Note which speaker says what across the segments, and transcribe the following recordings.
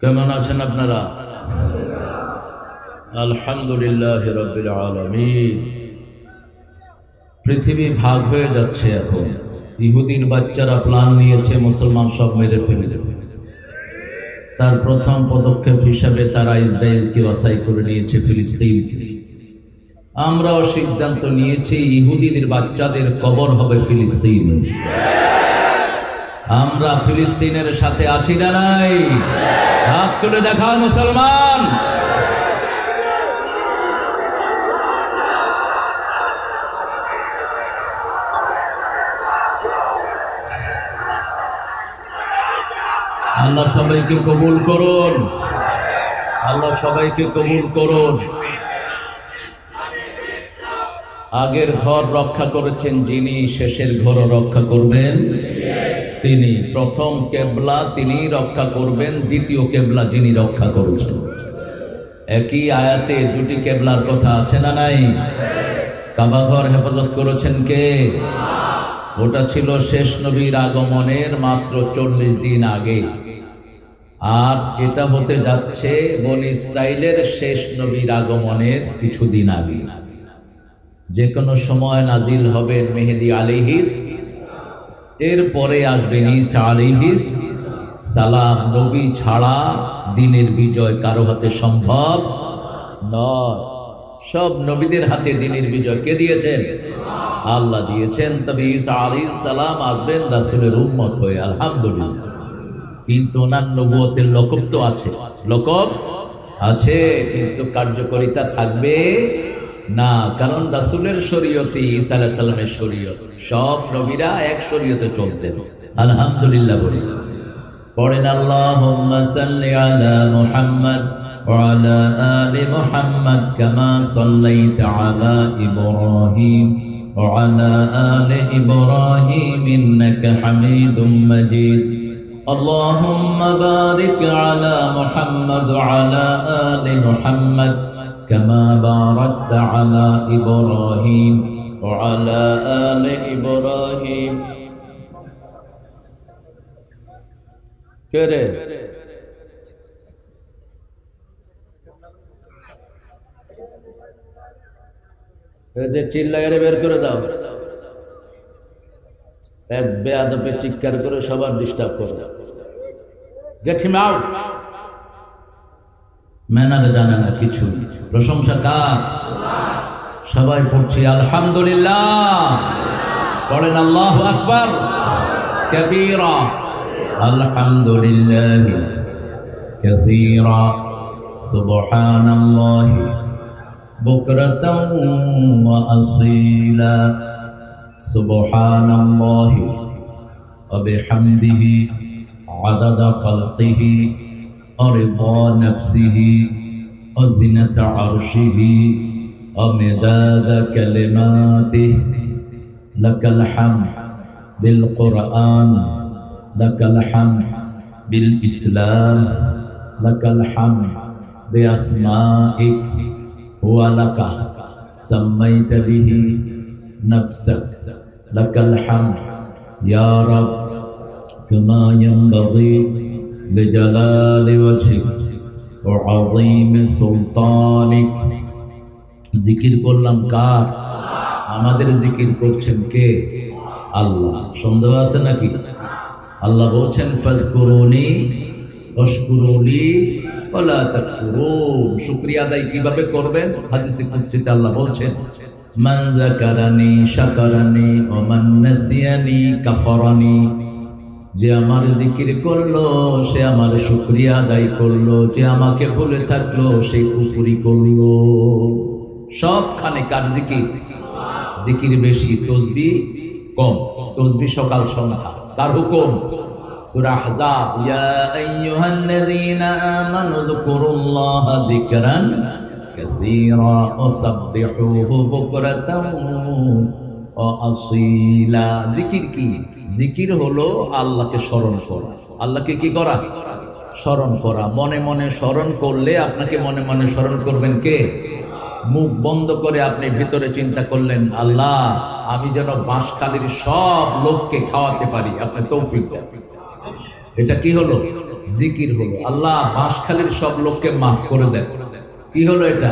Speaker 1: কেমন আছেন আপনারা? আলহামদুলিল্লাহ রাব্বিল আলামিন। পৃথিবী ভাগ হয়ে যাচ্ছে এখন। ইহুদির বাচ্চারা প্ল্যান নিয়েছে মুসলমান সব মেরে ফেলে। তার প্রথম পদক্ষেপ হিসাবে তারা ইসরায়েলকে বাছাই করে নিয়েছে, ফিলিস্তিনকে। আমরাও সিদ্ধান্ত নিয়েছি ইহুদিদের বাচ্চাদের কবর হবে ফিলিস্তিন। আমরা ফিলিস্তিনের সাথে আছি না নাই? হাত তুলে দেখান মুসলমান। আল্লাহ সবাইকে কবুল করুন, আল্লাহ সবাইকে কবুল করুন। আগের ঘর রক্ষা করেছেন যিনি, শেষের ঘরও রক্ষা করবেন তিনি। প্রথম কেবলা তিনি রক্ষা করবেন, দ্বিতীয় কেবলা যিনি রক্ষা করেছেন। একই আয়াতে দুটি কেবলার কথা আছে না নাই? কাবা ঘর হেফাজত করেছেন কে? ওটা ছিল শেষ নবীর আগমনের মাত্র 40 দিন আগে, আর এটা হতে যাচ্ছে বনি ইসরাইলের শেষ নবীর আগমনের কিছুদিন আগে। যে কোনো সময় নাজিল হবেন মেহেদী আলাইহিস, এরপরে আসবেন ঈসা আলাইহিস সালাম। নবী ছাড়া দিনের বিজয় কারো হাতে সম্ভব নয়। সব নবীদের হাতে দিনের বিজয় কে দিয়েছেন? আল্লাহ দিয়েছেন। তবে ঈসা আলাইহিস সালাম আসবেন রাসূলের উম্মত হয়ে, আলহামদুলিল্লাহ। কিন্তু ওনার নবুয়তের লকব তো আছে, লকব আছে, কিন্তু কার্যকারিতা থাকবে না। কারণ রাসূলের শরীয়তে ঈসা আলাইহিস সালামের শরীয়ত, সব নবীরা এক শরীয়তে চলতেন। আলহামদুলিল্লাহ বলি। পড়েন আল্লাহুম্মা সাল্লি আলা মুহাম্মাদ ওয়া আলা আলি মুহাম্মাদ কামা সাল্লাইতা আলা ইব্রাহিম ওয়া আলা আলি ইব্রাহিম ইন্নাকা হামিদুম মাজিদ। আল্লাহুম্মা বারিক আলা মুহাম্মাদ ওয়া আলা আলি মুহাম্মাদ كما باركت على إبراهيم وعلى آل إبراهيم كره এদের চিল্লাইরে বের করে দাও। এক বেয়াদবে চিৎকার করে সবার ডিস্টার্ব করে। Get him out. ম্যানারে জানে না কিছু। প্রশংসা কার? সবাই পড়ছি আলহামদুলিল্লাহ। পড়েন আল্লাহু আকবার কাবীরা, আলহামদুলিল্লাহ কাসীরা, সুবহানাল্লাহি বুকরাতাও ওয়া আসীলা, সুবহানাল্লাহি ওয়া বিহামদিহি আদাদা খালকিহি ورضا نفسه وزنة عرشه ومداد كلماته لك الحمد بالقرآن، لك الحمد بالإسلام، لك الحمد بأسمائك ولك سميت به نفسك، لك الحمد يا رب كما ينبغي بجلال وجهك وعظيم سلطانك। জিকির করলাম কার? আমাদের জিকির করছেন কে? আল্লাহ। সন্দেহ আছে নাকি? আল্লাহ বলছেন ফাযকুরুনি ওয়াশকুরুলি ওয়ালা তাকফুরুন। শুকরিয়া আদায় কিভাবে করবেন? হাদিসে কুদসিতে আল্লাহ বলছেন মান যাকারানি শাকারানি ওয়া মান নাসিয়ানি কাফারানি। যে আমার জিকির করলো সে আমার শুকরিয়া আদায় করলো, যে আমাকে ভুলে থাকলো সে কুফরি করলো। সবখানে কার জিকির? জিকির বেশি, তসবিহ কম। তসবিহ সকাল সন্ধ্যা। কার হুকুম? সূরা আহজাব, ইয়া আইয়ুহাল্লাযীনা আমানু যকুরুল্লাহা যিকরান কাসীরা ওয়া সাব্বিহুহু বুকরাতাও ওয়া আসীলা। জিকির কি? জিকির হলো আল্লাহকে স্মরণ করা। আল্লাহকে কি করা? স্মরণ করা। মনে মনে স্মরণ করলে আপনাকে মনে মনে স্মরণ করবেন কে? মুখ বন্ধ করে আপনি ভিতরে চিন্তা করলেন, আল্লাহ আমি যেন বাঁশখালীর সব লোককে খাওয়াতে পারি, আপনি তৌফিক দেন। এটা কি হলো? জিকির হলো। আল্লাহ বাঁশখালীর সব লোককে মাফ করে দেন। কি হলো এটা?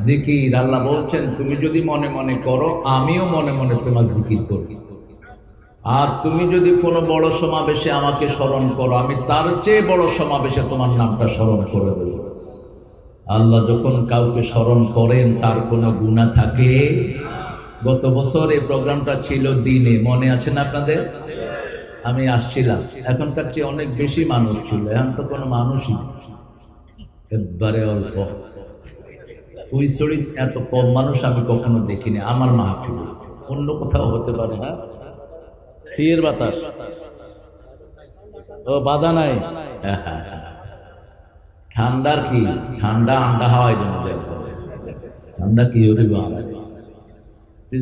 Speaker 1: জিকির। আল্লাহ বলছেন তুমি যদি মনে মনে করো আমিও মনে মনে তোমার জিকির করি, আর তুমি যদি কোনো বড় সমাবেশে আমাকে স্মরণ করো আমি তার চেয়ে বড় সমাবেশে তোমার নামটা স্মরণ করে দেব। আল্লাহ যখন কাউকে স্মরণ করেন তার কোনো গুনাহ থাকে? গত বছর এই প্রোগ্রামটা ছিল দিনে, মনে আছে না আপনাদের? আমি আসছিলাম, এখনকার চেয়ে অনেক বেশি মানুষ ছিল, এখন তো কোনো মানুষই নেই, একবারে অল্প। ফুলছড়ি এত কম মানুষ আমি কখনো দেখিনি আমার মাহফিলে। অন্য কোথাও হতে পারে। হ্যাঁ, ফিয়ের বাতাস, ও বাধা নাই। ঠান্ডার কি ঠান্ডা, আন্ডা হাওয়াই ঠান্ডা কি হইব?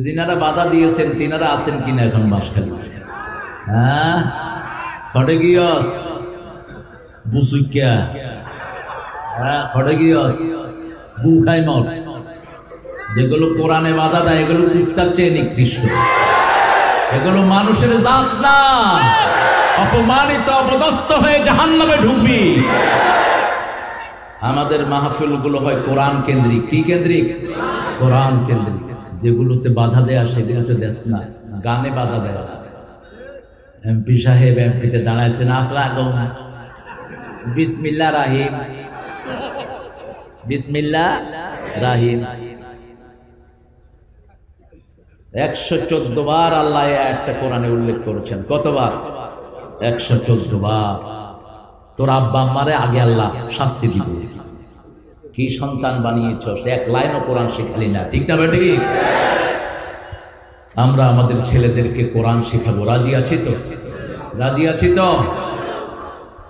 Speaker 1: যিনারা বাধা দিয়েছেন তিনারা আছেন কিনা এখন বাঁশখালী? হ্যাঁ, খড়ে গিয়স বুসুইকা, হ্যাঁ খড়ে গিয়স বুখাই মত, যেগুলো কোরআনে বাধা দেয় এগুলো কুত্তার চেয়ে নিকৃষ্ট, এগুলো মানুষের জাত না। অপমানিত অপদস্থ হয়ে জাহান্নামে ঢুকবি। আমাদের মাহফিলগুলো হয় কোরআন কেন্দ্রিক। কি কেন্দ্রিক? কোরআন কেন্দ্রিক। যেগুলোতে বাধা দেয়া সেগুলোতে দেশ না, গানে বাধা দেয়া। এমপি সাহেব এমপিতে দাঁড়াইছেন, বিসমিল্লাহ রাহিম, বিসমিল্লাহ রাহিম। 114 বার আল্লাহ একটা কোরআনে উল্লেখ করেছেন। কতবার? 114 বার। তোর আব্বা আম্মারে আগে আল্লাহ শাস্তি দিবে। কি সন্তান বানিয়েছ, এক লাইনও কোরআন শেখালি না। ঠিক না বেটি? আমরা আমাদের ছেলেদেরকে কোরআন শেখাবো। রাজি আছি তো? রাজি আছি তো?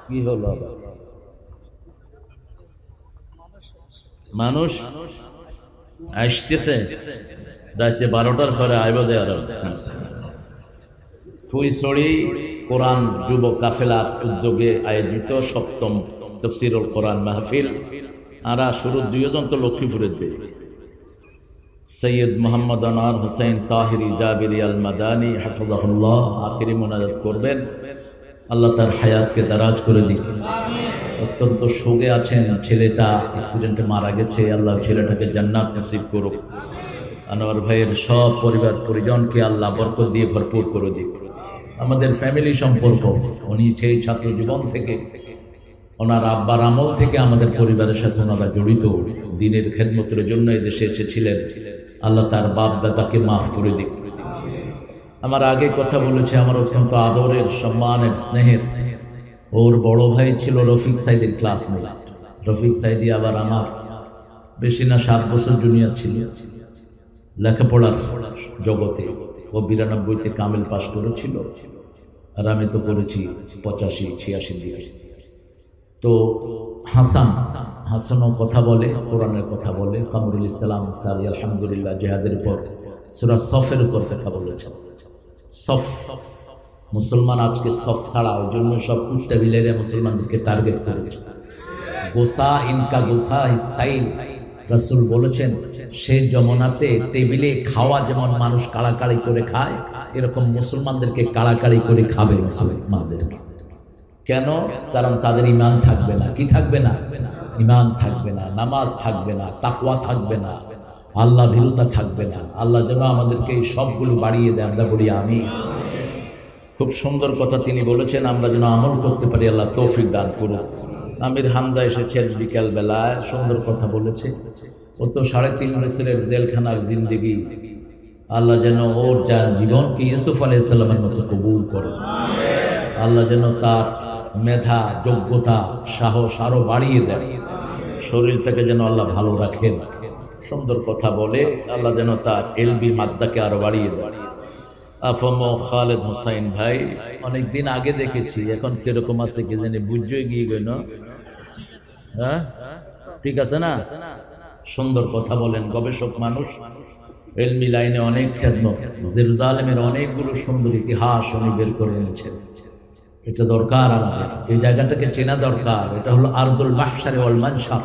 Speaker 1: কি হলো? মানুষ আসতেছে রাতে 12টার পরে আইব দেয়ার। ফুলছড়ি কোরআন যুব কাফেলার উদ্যোগে আয়োজিত 7ম তাফসীরুল কোরআন মাহফিল। আরা শুরু 2 জন তো লক্ষ্মীপুরের দিকে, সৈয়দ মোহাম্মদ আনোয়ার হোসেন তাহিরি জাবিরি আল মাদানী হাফিজাহুল্লাহ আখিরি মুনাজাত করবেন। আল্লাহ তার হায়াতকে দারাজ করে দিক। অত্যন্ত শোকে আছেন, ছেলেটা অ্যাক্সিডেন্টে মারা গেছে। আল্লাহ ছেলেটাকে জান্নাত নসিব করুক। আনোয়ার ভাইয়ের সব পরিবার পরিজনকে আল্লাহ বরকত দিয়ে ভরপুর করে দিক। আমাদের ফ্যামিলি সম্পর্ক, উনি সেই ছাত্র জীবন থেকে, ওনার আব্বার আমল থেকে আমাদের পরিবারের সাথে ওনারা জড়িত। দিনের খেদমতের জন্য এদেশে এসেছিলেন। আল্লাহ তার বাপ দাদাকে মাফ করে দিক। আমার আগে কথা বলেছে, আমার অত্যন্ত আদরের, সম্মানের, স্নেহের ওর বড় ভাই ছিল রফিক সাইদের ক্লাসমেট। রফিক সাইদি আবার আমার বেশি না 7 বছর জুনিয়র ছিল লেখাপড়ার জগতে। ও 92-তে কামিল পাশ করেছিল, আর আমি তো করেছি 85-86 দিকে। তো হাসানও কথা বলে, কোরআনের কথা বলে। কামরুল ইসলাম সারি আলহামদুলিল্লাহ জেহাদের পর সূরা সফের উপর কথা বলেছেন। সফ, মুসলমান আজকে সফ ছাড়া, ওই জন্য সব কুত্তা বিলেরা মুসলমানদেরকে টার্গেট করেছে। গোসা ইনকা গোসা হিসাইল, রাসূল বলেছেন সে যমুনাতে টেবিলে খাওয়া যেমন মানুষ কাড়াকাড়ি করে খায়, এরকম মুসলমানদেরকে কাড়াকাড়ি করে খাবে মুসলমানদেরকে। কেন? কারণ তাদের ঈমান থাকবে না। কি থাকবে না? ঈমান থাকবে না, নামাজ থাকবে না, তাকওয়া থাকবে না, আল্লাহ ভীরুতা থাকবে না। আল্লাহ যেন আমাদেরকে এই সবগুলো বাড়িয়ে দেয়। আমরা বলি আমিন। খুব সুন্দর কথা তিনি বলেছেন, আমরা যেন আমল করতে পারি। আল্লাহ তৌফিক দান করুন। আমির হামজা এসেছেন বিকেল বেলায়, সুন্দর কথা বলেছে। ও তো 3.5 বছরের জেলখানার জিন্দেগি, আল্লাহ যেন ওর যার জীবনকে ইউসুফ আলাইহিস সালামের মতো কবুল করেন। আল্লাহ যেন তার মেধা, যোগ্যতা, সাহস আরো বাড়িয়ে দেন। শরীরটাকে যেন আল্লাহ ভালো রাখেন। সুন্দর কথা বলে, আল্লাহ যেন তার এলবি মাদ্দাকে আরো বাড়িয়ে দেন। আফম খালেদ হোসাইন ভাই অনেকদিন আগে দেখেছি, এখন কিরকম আছে কি জানি, বুঝে গিয়ে গেল। হ্যাঁ, ঠিক আছে না? সুন্দর কথা বলেন, গবেষক মানুষ, এলমি লাইনে অনেক খেদমত। জেরুজালেমের অনেকগুলো সুন্দর ইতিহাস উনি বের করে এনেছেন। এটা দরকার আমাদের, এই জায়গাটাকে চেনা দরকার। এটা হলো আরদুল মাহশার ওয়াল মানশার,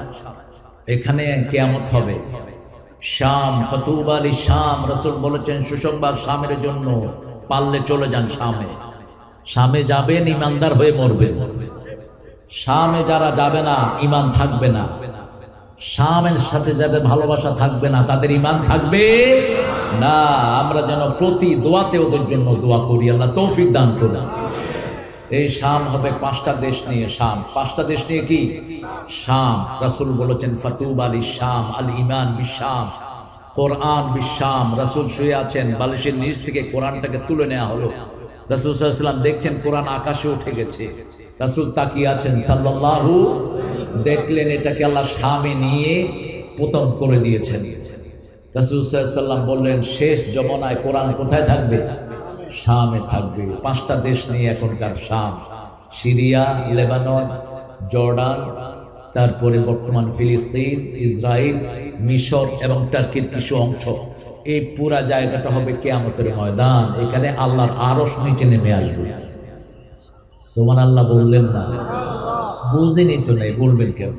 Speaker 1: এখানে কিয়ামত হবে। শাম, ফাতুবা আলী শাম, রাসূল বলেছেন সুসংবাদ শামের জন্য, পারলে চলে যান শামে। শামে যাবেন, ইমানদার হয়ে মরবেন। শামে যারা যাবে না, ইমান থাকবে না। শামের সাথে যাদের ভালোবাসা থাকবে না, তাদের ইমান থাকবে না। আমরা যেন প্রতি দোয়াতে ওদের জন্য দোয়া করি, আল্লাহ তৌফিক দান করুন। এই শাম হবে 5টা দেশ নিয়ে। শাম 5টা দেশ নিয়ে কি? শাম। রাসূল বলেছেন ফাতুবা লিশ-শাম, আল ঈমান বিশ-শাম, কোরআন বিশ-শাম। রাসূল শুয়ে আছেন, বালিশের নিচ থেকে কোরআনটাকে তুলে নেওয়া হলো। রাসূল সাল্লাল্লাহু আলাইহি ওয়াসাল্লাম দেখছেন কোরআন আকাশে উঠে গেছে। রাসূল তাকিয়ে আছেন সাল্লাল্লাহু, দেখলেন এটাকে আল্লাহ শামে নিয়ে পতন করে দিয়েছেন। রাসূল সাল্লাল্লাহু আলাইহি ওয়াসাল্লাম বললেন শেষ জমানায় কোরআন কোথায় থাকবে? শামে থাকবে। 5টা দেশ নিয়ে এখনকার শাম, সিরিয়া, লেবানন, জর্ডান, তারপরে বর্তমান ফিলিস্তিন, ইসরায়েল, মিশর এবং টার্কির কিছু অংশ। এই পুরা জায়গাটা হবে কিয়ামতের ময়দান। এখানে আল্লাহর আরশ নিচে নেমে আসবে। সুবহানাল্লাহ বললেন না? বুঝেনি তো নাই, বলবেন কেন?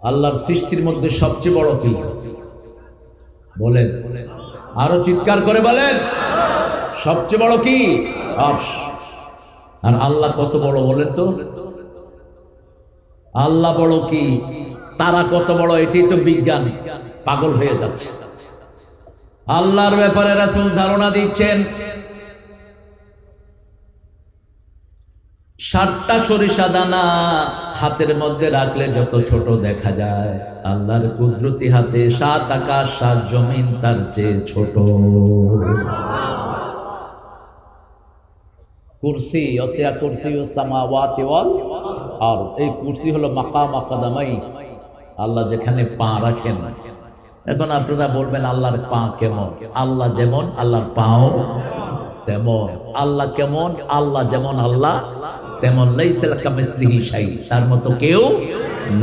Speaker 1: আল্লাহর সৃষ্টির মধ্যে সবচেয়ে বড় কি বলেন? আরো চিৎকার করে বলেন, সবচেয়ে বড় কি? আরশ। আর আল্লাহ কত বড় বলেন তো? আল্লাহ বড় কি, তারা কত বড়, এটাই তো বিজ্ঞান পাগল হয়ে যাচ্ছে। আল্লাহর ব্যাপারে রাসূল ধারণা দিচ্ছেন 7টা সরিষা দানা হাতের মধ্যে রাখলে যত ছোট দেখা যায়, আল্লাহর কুদরতি হাতে 7 আকাশ 7 জমিন তার চেয়ে ছোট। কুরসি ওয়াসিয়া কুরসিউস সামাওয়াতি ওয়াল আরদ। এই কুরসি হলো মাকাম কাদামাই, আল্লাহ যেখানে পা রাখেন। এখন আপনারা বলবেন আল্লাহর পা কেমন? আল্লাহ যেমন আল্লাহর পাও তেমন। আল্লাহ কেমন? আল্লাহ যেমন আল্লাহ তেমন। লাইসা কামিসলিহি শাই, তার মতো কেউ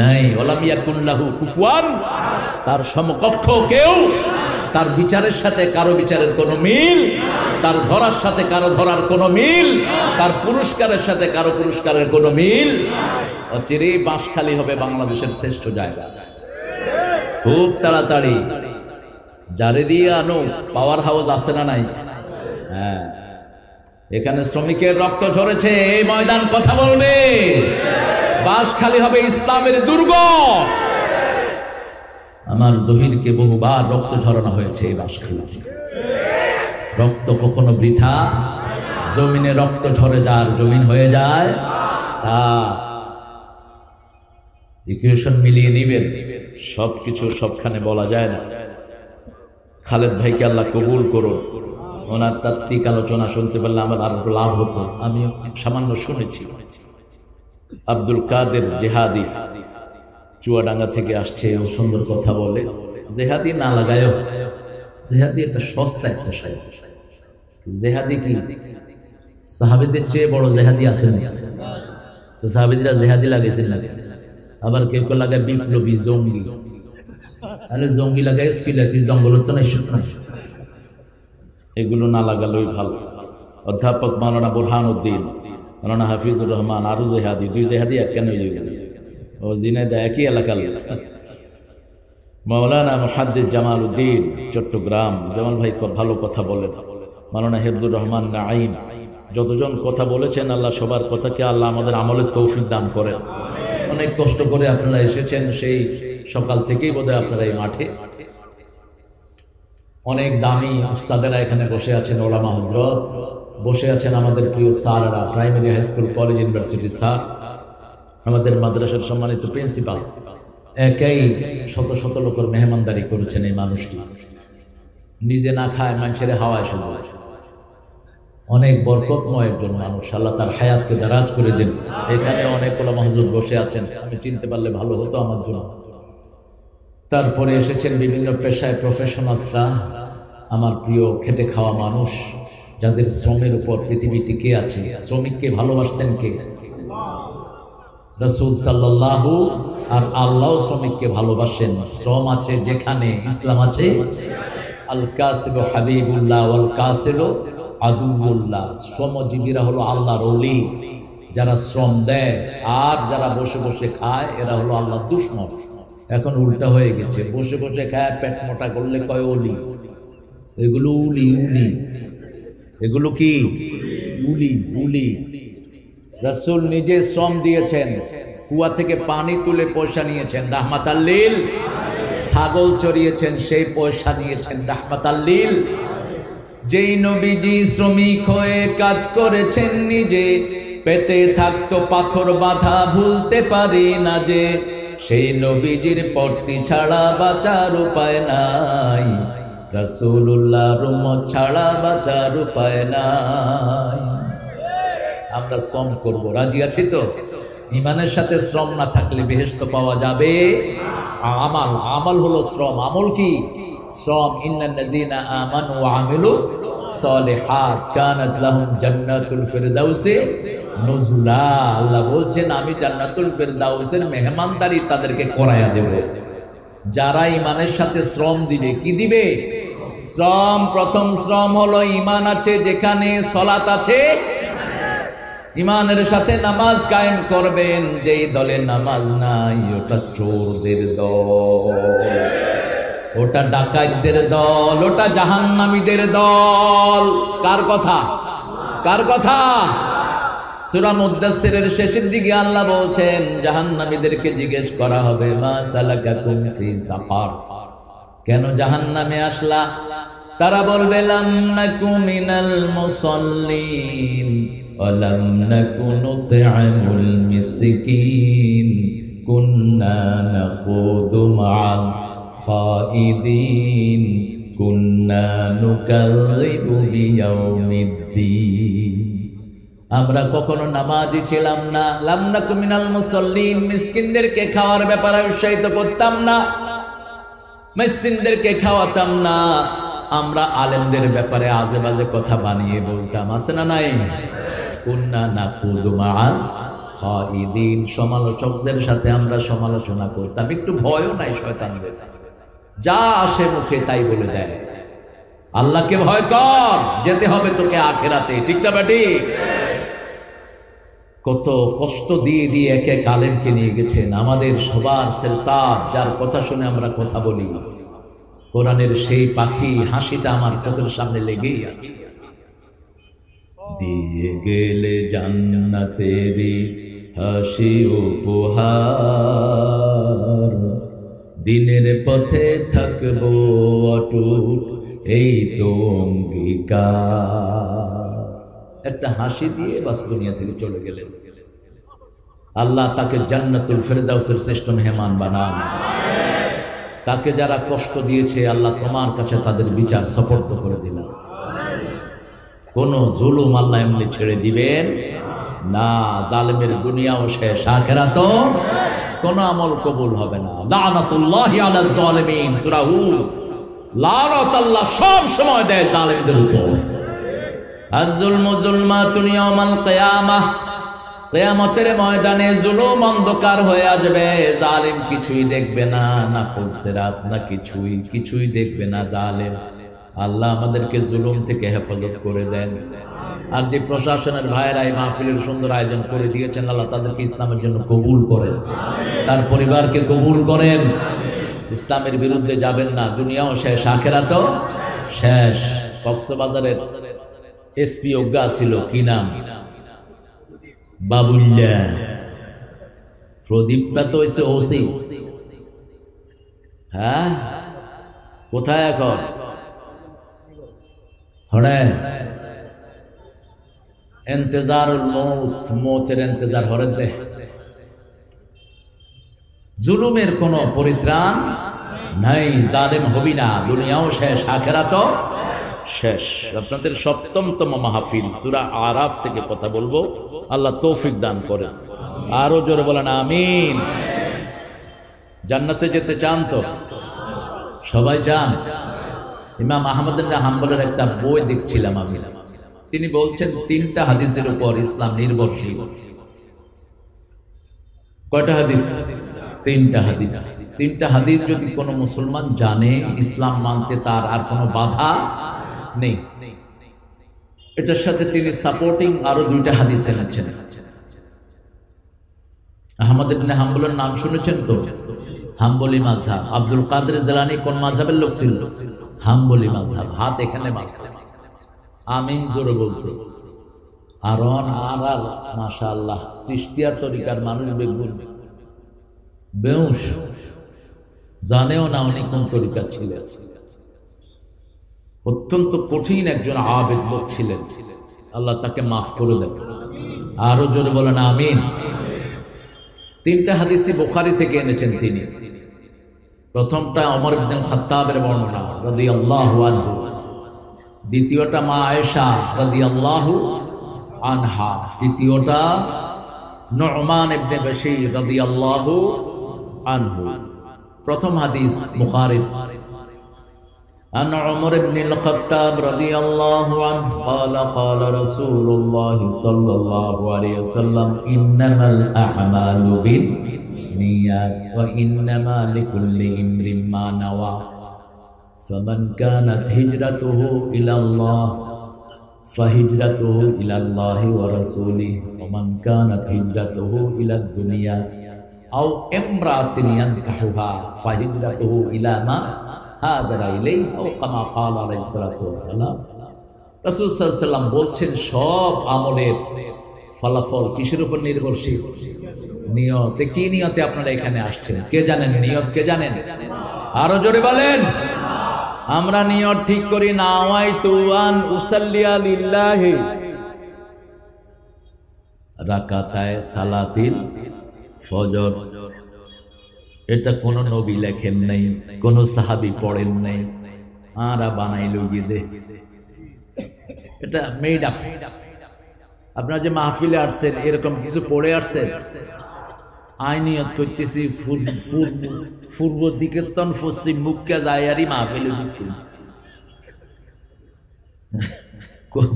Speaker 1: নাই। ওয়ালাম ইয়াকুন লাহু কুফুয়ান, তার সমকক্ষ কেউ। তার বিচারের সাথে কারো বিচারের কোনো মিল, তার ধরার সাথে কারো ধরার কোনো মিল, তার পুরস্কারের সাথে কারো পুরস্কারের কোনো মিল। অচিরেই বাঁশখালী হবে বাংলাদেশের শ্রেষ্ঠ জায়গা। খুব তাড়াতাড়ি যারে দিয়ে আনো, পাওয়ার হাউস আছে না নাই? হ্যাঁ, এখানে শ্রমিকের রক্ত ঝরেছে, এই ময়দান কথা বলবে। বাঁশখালী হবে ইসলামের দুর্গ। আমার জহিরকে বহুবার রক্ত ঝরানো হয়েছে এই বাঁশখালী। রক্ত কখনো বৃথা, জমিনে রক্ত ঝরে যার জমিন হয়ে যায় তা। ইকুয়েশন মিলিয়ে নিবেন, সবকিছু সবখানে বলা যায় না। খালেদ ভাইকে আল্লাহ কবুল করুন। ওনার তাত্ত্বিক আলোচনা শুনতে পারলে আমার আরো লাভ হতো। আমি সামান্য শুনেছি। আব্দুল কাদের জেহাদি চুয়াডাঙ্গা থেকে আসছে, ও সুন্দর কথা বলে। জেহাদি না লাগায়ও, জেহাদি একটা সস্তা একটা সাইড। জেহাদি কি সাহাবীদের চেয়ে বড় জেহাদি আছে না? তো সাহাবীরা জেহাদি লাগাইছেন না। আবার কেউ কেউ লাগায় বিপ্লবী, জঙ্গি। আরে জঙ্গি লাগাই কি লাগে? জঙ্গল তো নাই, এগুলো না লাগালোই ভালো। অধ্যাপক মাওলানা বুরহানুদ্দিন, মাওলানা হাফিজুর রহমান আরো জেহাদি, 2 জেহাদি এক কেন হয়ে গেল? ও জিনাইদা একই এলাকার। মাওলানা মুহাদ্দিস জামাল উদ্দিন চট্টগ্রাম, জামাল ভাই ভালো কথা বলে। মাওলানা হেফজুর রহমান নাঈম, যতজন কথা বলেছেন, আল্লাহ সবার কথাকে আল্লাহ আমাদের আমলের তৌফিক দান করেন। অনেক কষ্ট করে আপনারা এসেছেন, সেই সকাল থেকেই বোধহয় আপনারা এই মাঠে। অনেক দামি উস্তাদেরা এখানে বসে আছেন, ওলামা হযরত বসে আছেন, আমাদের প্রিয় স্যাররা, primary, high school, college, university sir, আমাদের মাদ্রাসার সম্মানিত প্রিন্সিপাল। একাই শত শত লোকের মেহমানদারি করেছেন এই মানুষটি। নিজে না খায়, মানুষের হাওয়ায় শুধু। অনেক বরকতময় একজন মানুষ, আল্লাহ তার হায়াতকে দারাজ করে দেন। এখানে অনেক ওলামা হযরত বসে আছেন, আমি চিনতে পারলে ভালো হতো আমার জন্য। তারপরে এসেছেন বিভিন্ন পেশায় প্রফেশনালসরা, আমার প্রিয় খেটে খাওয়া মানুষ, যাদের শ্রমের উপর পৃথিবী টিকে আছে। শ্রমিককে ভালোবাসতেন কে? রাসূল সাল্লাল্লাহু। আর আল্লাহ শ্রমিককে ভালোবাসেন। শ্রম আছে যেখানে, ইসলাম আছে। আল কাসিবু হাবিবুল্লাহ ওয়াল কাসিলু আদুউল্লাহ। শ্রমজীবীরা হলো আল্লাহর ওলি। যারা শ্রম দেয় আর যারা বসে বসে খায়, এরা হলো আল্লাহর দুশমন। এখন উল্টা হয়ে গেছে, বসে বসে খায়, পেট মোটা করলে কয় ওলি। এগুলো উলি, উলি। এগুলো কি বুলি বুলি রাসূল নিজে শ্রম দিয়েছেন, কুয়া থেকে পানি তুলে পয়সা নিয়েছেন রাহমাতাল লিল, ছাগল চড়িয়েছেন সেই পয়সা নিয়েছেন রাহমাতাল লিল। যেই নবীজি শ্রমিক হয়ে কাজ করেছেন নিজে, পেটে থাকতো পাথর বাঁধা ভুলতে পারি না যে, সেই নবীজির পট্টি ছাড়া বাঁচার উপায় নাই, রাসূলুল্লাহর উম্মত ছাড়া বাঁচার উপায় নাই। আমরা শ্রম করব, রাজি আছি তো? ইমানের সাথে শ্রম না থাকলে বেহেশত পাওয়া যাবে? আমাল, আমাল হলো শ্রম। আমল কি? শ্রম। ইন্নাল্লাযীনা আমানু ওয়া আমিলুস সালিহাত কানাত লাহুম জান্নাতুল ফিরদাউসি নুজুলা। আল্লাহ বলছেন আমি জান্নাতুল ফিরদাউসের মেহমানদারি তাদেরকে করায়া দেব যারা ইমানের সাথে শ্রম দিবে। কি দিবে? শ্রম। প্রথম শ্রম হলো ইমান আছে যেখানে, সালাত আছে, ইমানের সাথে নামাজ কায়েম করবেন। যেই দলে নামাজ নাই ওটা চোরদের দল, ওটা ডাকাতদের দল, ওটা জাহান্নামীদের দল। কার কথা? কার কথা? সূরা মুদ্দাসসিরের শেষের দিকে আল্লাহ বলছেন জাহান্নামীদেরকে জিজ্ঞেস করা হবে মা সালাকাকুম ফি সাকার, কেন জাহান্নামে আসলা? তারা বলবে লাম নাকু মিনাল মুসাল্লিন ওয়া লাম নাকু নুত'আমুল মিসকিন কুন্না নাখুদু মা'আল খাইদিন কুন্না নুকাযযিবু বিয়াউমিদ্দিন। আমরা কখনো নামাজি ছিলাম না। লাম নাকু মিনাল মুসাল্লিন, মিসকিনদেরকে খাওয়ার ব্যাপারে উৎসাহিত করতাম না, মিসকিনদেরকে খাওয়াতাম না। আমরা আলেমদের ব্যাপারে আজে বাজে কথা বানিয়ে বলতাম, আছে না নাই? কুন্না নাখুদু মা'আল খাইদিন, সমালোচকদের সাথে আমরা সমালোচনা করতাম। একটু ভয়ও নাই শয়তানদের, যা আসে মুখে তাই বলে দেয়। আল্লাহকে ভয় কর, যেতে হবে তোকে আখিরাতে। ঠিক না বেটি? কত কষ্ট দিয়ে দিয়ে এক এক আলেমকে নিয়ে গেছেন, আমাদের সবার সেলতার, যার কথা শুনে আমরা কথা বলি। কোরআনের সেই পাখি হাসিটা আমার চোখের সামনে লেগেই আছে। দিয়ে গেলে জান্নাতেরি হাসি উপহার, দিনের পথে থাকবো অটুট এই তো অঙ্গীকার। একটা হাসি দিয়ে বাস দুনিয়া থেকে চলে গেলেন। আল্লাহ তাকে জান্নাতুল ফেরদাউসের শ্রেষ্ঠ মেহমান বানান। তাকে যারা কষ্ট দিয়েছে আল্লাহ তোমার কাছে তাদের বিচার সুপর্দ করে দিলেন। কোন জুলুম আল্লাহ এমনি ছেড়ে দিবেন না। জালেমের দুনিয়াও শেষ, আখিরাতও কোন আমল কবুল হবে না। লানাতুল্লাহি আলাল জালিমিন, সূরা হুদ। লানত আল্লাহ সব সময় দেয় জালেমদের উপর। আয-যুলমু যুলমাতুন ইয়াউমাল কিয়ামাহ, কিয়ামতের ময়দানে জুলুম অন্ধকার হয়ে আসবে। জালিম কিছুই দেখবে না, না পুলসেরাত না কিছুই দেখবে না জালিম। আল্লাহ আমাদেরকে জুলুম থেকে হেফাজত করে দেন। আর যে প্রশাসনের ভাইয়েরা এই মাহফিলের সুন্দর আয়োজন করে দিয়েছেন, আল্লাহ তাদেরকে ইসলামের জন্য কবুল করেন, তার পরিবারকে কবুল করেন। ইসলামের বিরুদ্ধে যাবেন না, দুনিয়াও শেষ, আখিরাতও শেষ। কক্সবাজারের এসপি অজ্ঞা ছিল, কি নাম? বাবুল্লা। প্রদীপটা তো হয়েছে ওসি। হ্যাঁ, কোথায় এখন? ইন্তজারুল মৌত, মৌতের ইন্তজার হরে দে। জুলুমের কোন পরিত্রাণ নাই, জালেম হবি না, দুনিয়াও শেষ, আখিরাতও শেষ। আপনাদের সপ্তমতম মাহফিল, সূরা আরাফ থেকে কথা বলবো, আল্লাহ তৌফিক দান করেন। আরো জোরে বলেন আমিন। জান্নাতে যেতে চান তো? সবাই চান? ইমাম আহমদ ইবনে হাম্বলের একটা বই দেখছিলাম আমি, তিনি বলছেন 3টা হাদিসের উপর ইসলাম নির্ভরশীল। কয়টা হাদিস? 3টা হাদিস। 3টা হাদিস যদি কোনো মুসলমান জানে, ইসলাম মানতে তার আর কোনো বাধা নেই। এটার সাথে তিনি সাপোর্টিং আরো 2টা হাদিস এনেছেন। আহমদ ইবনে হাম্বলের নাম শুনেছেন তো? হাম্বলি মাযহাব। আব্দুল কাদের জিলানী কোন মাযহাবের লোক ছিল? হাম্বলি মাযহাব। হাত এখানে মাঝখানে, আমিন জোরে বলতে। আর মাশাআল্লাহ চিশতিয়া তরিকার মানুষ বেগুন বেউস জানেও না উনি কোন তরিকা ছিলেন। অত্যন্ত কঠিন একজন আবেদ লোক ছিলেন, আল্লাহ তাকে মাফ করে দেন। আরো জোরে বলেন আমিন। 3টা হাদিসই বুখারী থেকে এনেছেন তিনি। প্রথমটা ওমর ইবনে খাত্তাবের বর্ণনা রাদিয়াল্লাহু আনহু, দ্বিতীয়টা মা আয়েশা রাদিয়াল্লাহু আনহা, তৃতীয়টা নু'মান ইবনে বাশীর রাদিয়াল্লাহু আনহু। প্রথম হাদিস বুখারী, عن عمر بن الخطاب رضي الله عنه قال قال رسول الله صلى الله عليه وسلم إنما الأعمال بالنيات وإنما لكل امرئ ما نوى فمن كانت هجرته إلى الله فهجرته إلى الله ورسوله ومن كانت هجرته إلى الدنيا أو امرأة ينكحها فهجرته إلى ما হাদারা ইলাইহি আও কামা ক্বাল আলাইহিস সালাতু ওয়াস সালাম। রাসূল সাল্লাল্লাহু আলাইহি ওয়াসাল্লাম বলছেন সব আমলের ফলাফল কিসের উপর নির্ভরশীল? নিয়তে। কি নিয়তে আপনারা এখানে আসছেন? কে জানেন নিয়ত? কে জানেন? আরো জোরে বলেন। আমরা নিয়ত ঠিক করি, নাওয়াইতু আন উসাল্লিয়া লিল্লাহি রাকাতায়ে সালাতিল ফজর। এটা কোন নবী লেখেন নাই, কোন সাহাবী পড়েন নাই, আরা বানাইলো গিয়ে, এটা মেড আপ। আপনারা যে মাহফিলে আসছেন এরকম কিছু পড়ে আসছেন? আইনিয়ত করতেছি পূর্ব দিকে তন পশ্চিম মুখকে যায় আরই মাহফিলে ঢুকতেন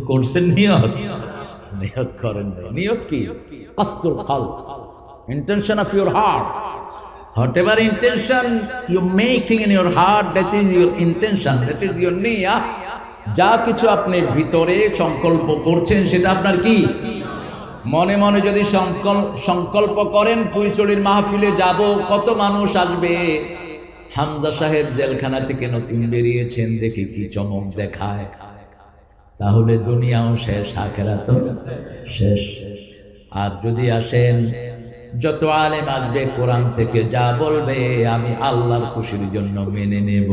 Speaker 1: করছেন নিয়ত? নিয়ত করেন নাই। নিয়ত কি? কাসদুল কলব, intention of your heart. Whatever intention you're making in your heart, that is your intention, that is your niyyah. যা কিছু আপনি ভিতরে সংকল্প করছেন সেটা আপনার কি? মনে মনে যদি সংকল্প করেন কুইচড়ির মাহফিলে যাব, কত মানুষ আসবে, হামজা সাহেব জেলখানা থেকে নতুন বেরিয়েছেন, দেখে কি চমক দেখায়, তাহলে দুনিয়াও শেষ, আখিরাতও শেষ। আর যদি আসেন, যত আলেম আসবে কোরআন থেকে যা বলবে আমি আল্লাহর খুশির জন্য মেনে নেব,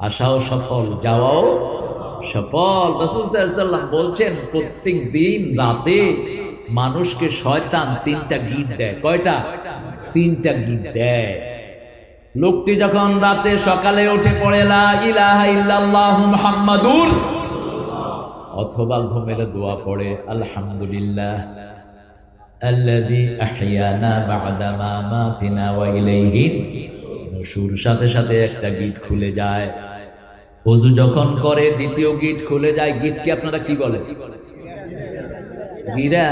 Speaker 1: আশাও সফল, যাওয়াও সফল। রাসূল সাল্লাল্লাহু আলাইহি ওয়াসাল্লাম বলছেন প্রত্যেক দিন রাতে মানুষকে শয়তান 3টা গিট দেয়। কয়টা? 3টা গিট দেয়। লোকটি যখন রাতে সকালে উঠে পড়ে লা ইলাহা ইল্লাল্লাহু মুহাম্মাদুর, অথবা ঘুমের দোয়া পড়ে আলহামদুলিল্লাহ আল্লাযী আহইয়ানা বা'দা মা মাতিনা ওয়া ইলাইহি নুশুর, সাথে সাথে একটা গিট খুলে যায়। ওযু যখন করে দ্বিতীয় গিট খুলে যায়। গিট কি আপনারা কি বলেন? গিরা,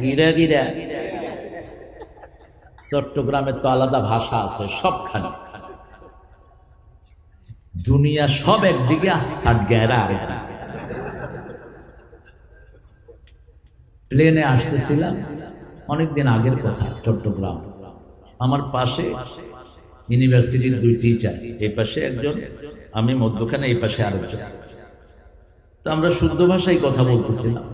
Speaker 1: গিরা গিরা। চট্টগ্রামের তো আলাদা ভাষা আছে সবখানে, দুনিয়া সব একদিকে আর গেরা আরেকদিকে। প্লেনে আসতেছিলাম, অনেকদিন আগের কথা, চট্টগ্রাম। আমার পাশে ইউনিভার্সিটির 2 টিচার, এই পাশে একজন, আমি মধ্যখানে, এই পাশে আরেকজন। তো আমরা শুদ্ধ ভাষায় কথা বলতেছিলাম।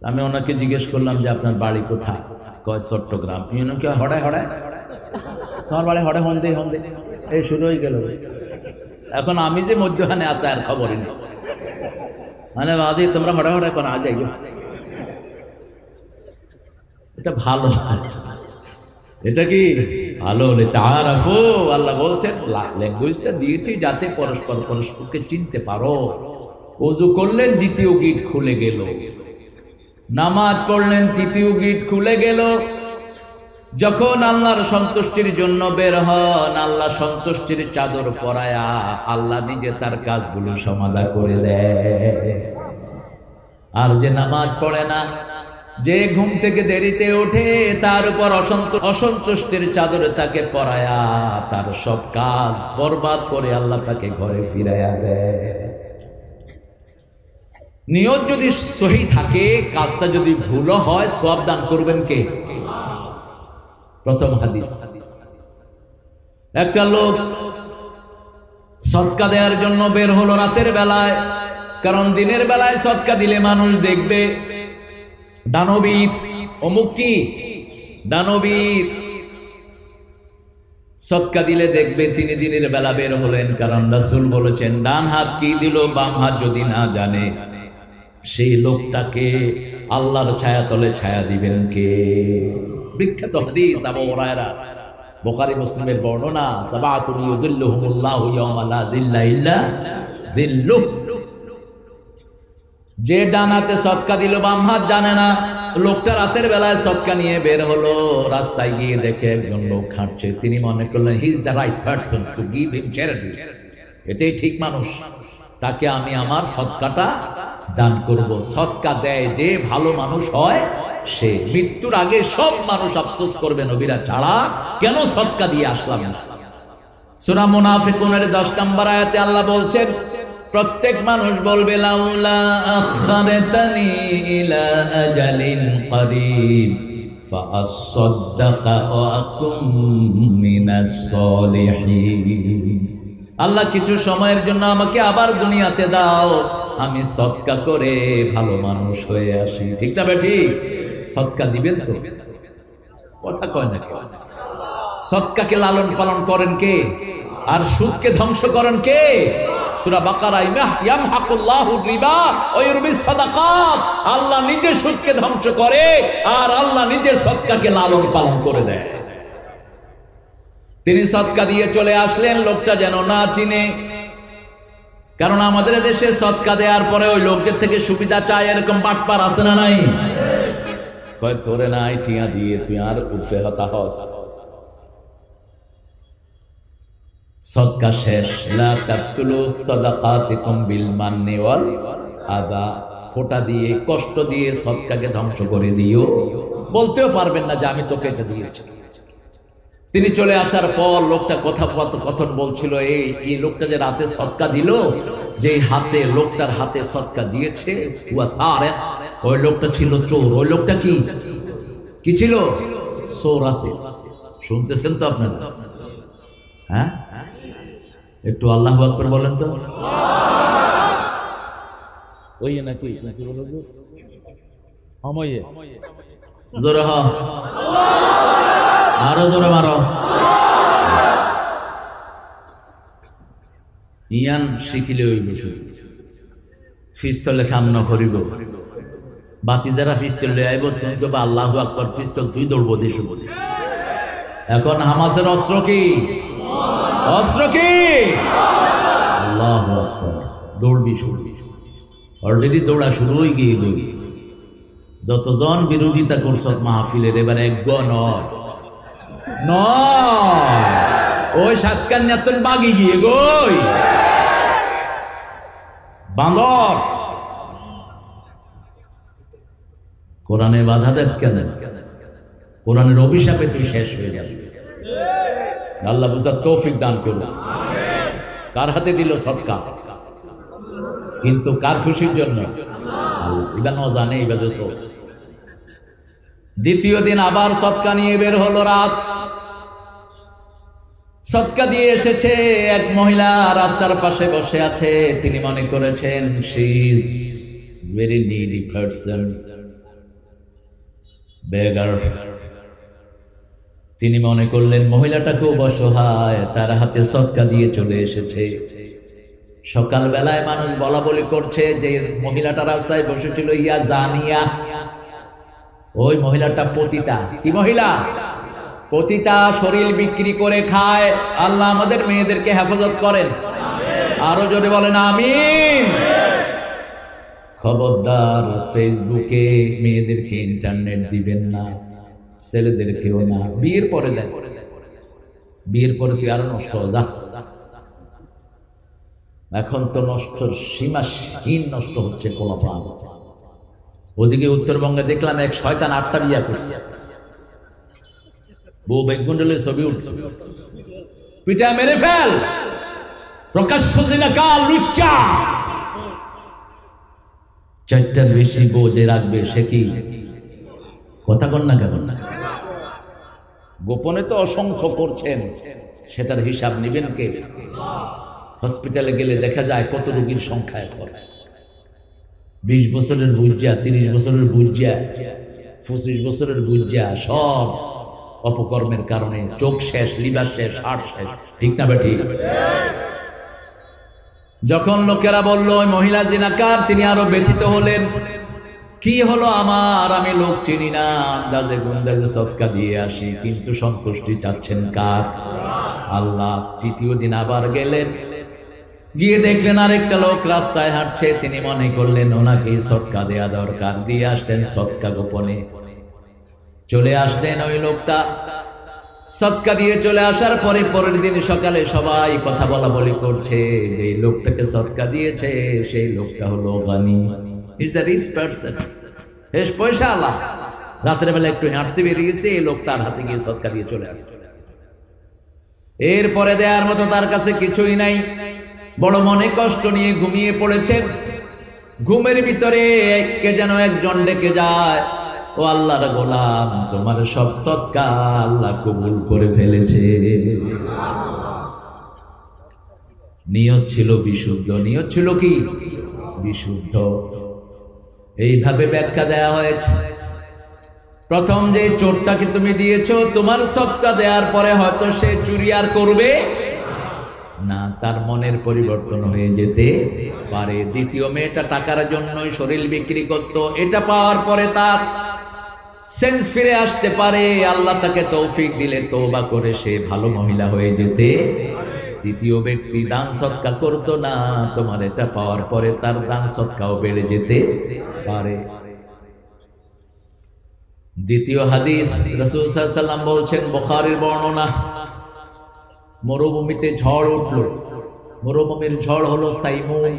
Speaker 1: আমি ওনাকে জিজ্ঞেস করলাম যে আপনার বাড়ি কোথায়? কয় চট্টগ্রাম। ইউনিকে হড়ায় হড়ায়, তোমার বাড়ি হড়ে হন দে হন দে, এই শুরু হয়ে গেল। এখন আমি যে মধ্যখানে আসা আর খবরই নেই, মানে বাজে তোমরা হড়ে হড়ায় কোন আজ যাই। এটা ভালো, এটা কি ভালো? তাআরাফু, আল্লাহ বলছেন ল্যাঙ্গুয়েজটা দিয়েছি যাতে পরস্পর পরস্পরকে চিনতে পারো। ওযু করলেন, দ্বিতীয় গিট খুলে গেল। নামাজ পড়লেন, তৃতীয় গিট খুলে গেল। যখন আল্লাহর সন্তুষ্টির জন্য বের হন, আল্লাহ সন্তুষ্টির চাদর পরায়া আল্লাহ নিজে তার কাজগুলো সমাধা করে দেয়। আর যে নামাজ পড়ে না, যে ঘুম থেকে দেরিতে ওঠে, তার উপর অসন্তুষ্টির চাদরে তাকে পরায়া তার সব কাজ বরবাদ করে আল্লাহ তাকে ঘরে ফিরাইয়া দেয়। নিয়ত যদি সহি থাকে, কাজটা যদি ভুল হয়, সওয়াব দান করবেন কে? প্রথম হাদিস, একটা লোক সদকা দেওয়ার জন্য বের হলো রাতের বেলায়। কারণ দিনের বেলায় সদকা দিলে মানুষ দেখবে দানবীর, অমুক কি দানবীর। সদকা দিলে দেখবে তিনি দিনের বেলা বের হলেন, কারণ রাসূল বলেছেন ডান হাত কি দিল বাম হাত যদি না জানে, সেই লোকটাকে আল্লাহর ছায়া তলে ছায়া দিবেন কে? বিখ্যাত হাদিস আবু হুরায়রা, বুখারী মুসলিমের বর্ণনা, সাবাতুন ইউযিল্লুহুমুল্লাহু ইয়াওমা লা যিল্লা ইল্লা যিল্লুহ। যে ডান হাতে সদকা দিল বাম হাত জানে না, লোকটা রাতের বেলায় সদকা নিয়ে বের হলো, রাস্তায় গিয়ে দেখে একজন লোক হাঁটছে, তিনি মনে করলেন he is the right person to give him charity, এটাই ঠিক মানুষ, তাকে আমি আমার সদকাটা দান করব। সদকা দেয় যে ভালো মানুষ হয় সে। মৃত্যুর আগে সব মানুষ আফসোস করবে নবীরা ছাড়া কেন সদকা দিয়ে আসলাম না। সূরা মুনাফিকুনের 10 নম্বর আয়াতে আল্লাহ বলছেন প্রত্যেক মানুষ বলবে লাউলা আখারতানি ইলা আজালিন করিব ফাআসাদদাকা ওয়া আকুম মিনাস সলিহিন। আল্লাহ কিছু সময়ের জন্য আমাকে আবার দুনিয়াতে দাও, আমি সদকা করে ভালো মানুষ হয়ে আসি। ঠিক না বেঠিক? সদকা দিবেন তো? কথা কয় না কেউ। সদকাকে লালন পালন করেন কে? আর সুদকে ধ্বংস করেন কে? সূরা বাকারায় ইয়ামহাকুল্লাহু রিবা ওয়া ইউরবিস সাদাকাত, আল্লাহ নিজে সুদকে ধ্বংস করে আর আল্লাহ নিজে সদকাকে লালন পালন করে দেয়। তিনি সদকা দিয়ে চলে আসলেন, লোকটা যেন না চিনে, কারণ আমাদের দেশে সদকা দেওয়ার পরে ওই লোকদের থেকে সুবিধা চায় এরকম বাটপার আছে না নাই? কয় তোরে নাই টিয়া দিয়ে তুই আর উঠে হতা হস। সদকা শেষ, লা তাকতুলু সাদাকাতিকুম বিল মান্নি ওয়াল আযা, ফোঁটা দিয়ে কষ্ট দিয়ে সদকাকে ধ্বংস করে দিও। বলতেও পারবেন না যে আমি তোকে এটা দিয়েছি। তিনি চলে আসার পর লোকটা কথন বলছিল, এই লোকটা যে রাতে সদকা দিল, যে হাতে লোকটার হাতে সদকা দিয়েছে হুয়া সারিক, ওই লোকটা ছিল চোর। ওই লোকটা কি ছিল? চোর আছে। শুনতেছেন তো আপনারা? হ্যাঁ, একটু আল্লাহু আকবার বলেন তো। ওই নাকি জোরে হ, আরো জোরে মারো। ইয়ান শিখিলে হইব, পিস্তলে কাম ন করিব। বাতি যারা পিস্তল লয়ে আইব তুমি কবা আল্লাহু আকবার, পিস্তল তুই দৌড়বো দেশ। এখন হামাসের অস্ত্র কি? অস্ত্র কি? আল্লাহু আকবার। দৌড়বি শুরু, অলরেডি দৌড়া শুরু হয়ে গিয়ে গই। যতজন বিরোধিতা করছ মাহফিলের, এবার একগো নয়, ওই সাতকান্যাতন বাগি গিয়ে গই বান্দর। কোরআনে বাধা দেশ কেন? কোরআনের অভিশাপে তুই শেষ হয়ে যাবে। আল্লাহ বুঝার তৌফিক দান করুন। কার হাতে দিল সদকা? কিন্তু কার খুশির জন্য? এবার ন জানে এই বাজে। দ্বিতীয় দিন আবার সদকা নিয়ে বের হলো। রাত সদকা দিয়ে এসেছে, এক মহিলা রাস্তার পাশে বসে আছে। তিনি মনে করেছেন she is very needy person, beggar. তিনি মনে করলেন মহিলাটাকেও অসহায়, তার হাতে সদকা দিয়ে চলে এসেছে। সকালবেলায় মানুষ বলা বলি করছে যে মহিলাটা রাস্তায় বসেছিল ইয়া জানিয়া, ওই মহিলাটা পতিতা। কি মহিলা? পতিতা, শরীর বিক্রি করে খায়। আল্লাহ আমাদের মেয়েদেরকে হেফাজত করেন। আরো জোরে বলেন আমিন। খবরদার ফেসবুকে মেয়েদেরকে ইন্টারনেট দিবেন না, ছেলেদেরকেও না। বিয়ের পরে দেন, বিয়ের পরে তুই আরো নষ্ট হয়ে যা। এখন তো নষ্ট সীমাহীন নষ্ট হচ্ছে কোলাপান। ওদিকে উত্তরবঙ্গে দেখলাম এক শয়তান 8টা বিয়া করছে, বউ বেগুন্ডলে ছবি উঠছে, পিঠা মেরে ফেল, প্রকাশ্য দিনাকাল লুচ্চা। 4টার বেশি বউ যে রাখবে সে কি কথা কন না কেন? গোপনে তো অসংখ্য করছেন, সেটার হিসাব নেবেন কে? হসপিটালে গেলে দেখা যায় কত রোগীর সংখ্যা এখন। 20 বছরের বুঝা, 30 বছরের বুঝা, 25 বছরের বুঝা, সব অপকর্মের কারণে চোখ শেষ, লিভার শেষ, হার্ট শেষ। ঠিক না বেঠি? যখন লোকেরা বলল ওই মহিলা জিনাকার, তিনি আরো ব্যথিত হলেন। কি হলো আমার, আমি লোক চিনি না, আন্দাজে গুন্দাজে সদকা দিয়ে আসি, কিন্তু সন্তুষ্টি চাচ্ছেন কার? আল্লাহ। তৃতীয় দিন আবার গেলেন, গিয়ে দেখলেন আরেকটা লোক রাস্তায় হাঁটছে। তিনি মনে করলেন ওনাকে সদকা দেয়া দরকার, দিয়ে আসলেন সদকা গোপনে। চলে আসলেন ওই লোকটা, সদকা দিয়ে চলে আসার পরে পরের দিন সকালে সবাই কথা বলা বলি করছে, এই লোকটাকে সদকা দিয়েছে সেই লোকটা হলো গানি, ইজ দ্য রিচ পারসন, বেশ পয়সা আলা। রাতের বেলা একটু হাঁটতে বেরিয়েছে, এই লোক তার হাতে গিয়ে সদকা দিয়ে চলে আসছে। এরপরে দেওয়ার মতো তার কাছে কিছুই নাই, বড় মনে কষ্ট নিয়ে ঘুমিয়ে পড়েছেন। ঘুমের ভিতরে কে যেন একজন ডেকে যায়, ও আল্লাহর গোলাম, তোমার সব সদকা আল্লাহ কবুল করে ফেলেছে। নিয়ত ছিল বিশুদ্ধ, নিয়ত ছিল কি? বিশুদ্ধ। এইভাবে ব্যাখ্যা দেয়া হয়েছে। প্রথম যে চোরটাকে তুমি দিয়েছো, তোমার সদকা দেওয়ার পরে হয়তো সে চুরি আর করবে না, তার মনের পরিবর্তন হয়ে যেতে পারে। দ্বিতীয় মেয়েটা টাকার জন্যই শরীর বিক্রি করত, এটা পাওয়ার পরে তার সেন্স ফিরে আসতে পারে, আল্লাহ তাকে তৌফিক দিলে তওবা করে সে ভালো মহিলা হয়ে যেতে। তৃতীয় ব্যক্তি দান সদকা করতো না, তোমার এটা পাওয়ার পরে তার দান সদকাও বেড়ে যেতে পারে। দ্বিতীয় হাদিস, রাসূল সাল্লাল্লাহু আলাইহি ওয়াসাল্লাম বলছেন, বুখারীর বর্ণনা, মরুভূমিতে ঝড় উঠল। মরুভূমির ঝড় হলো সাইমুন।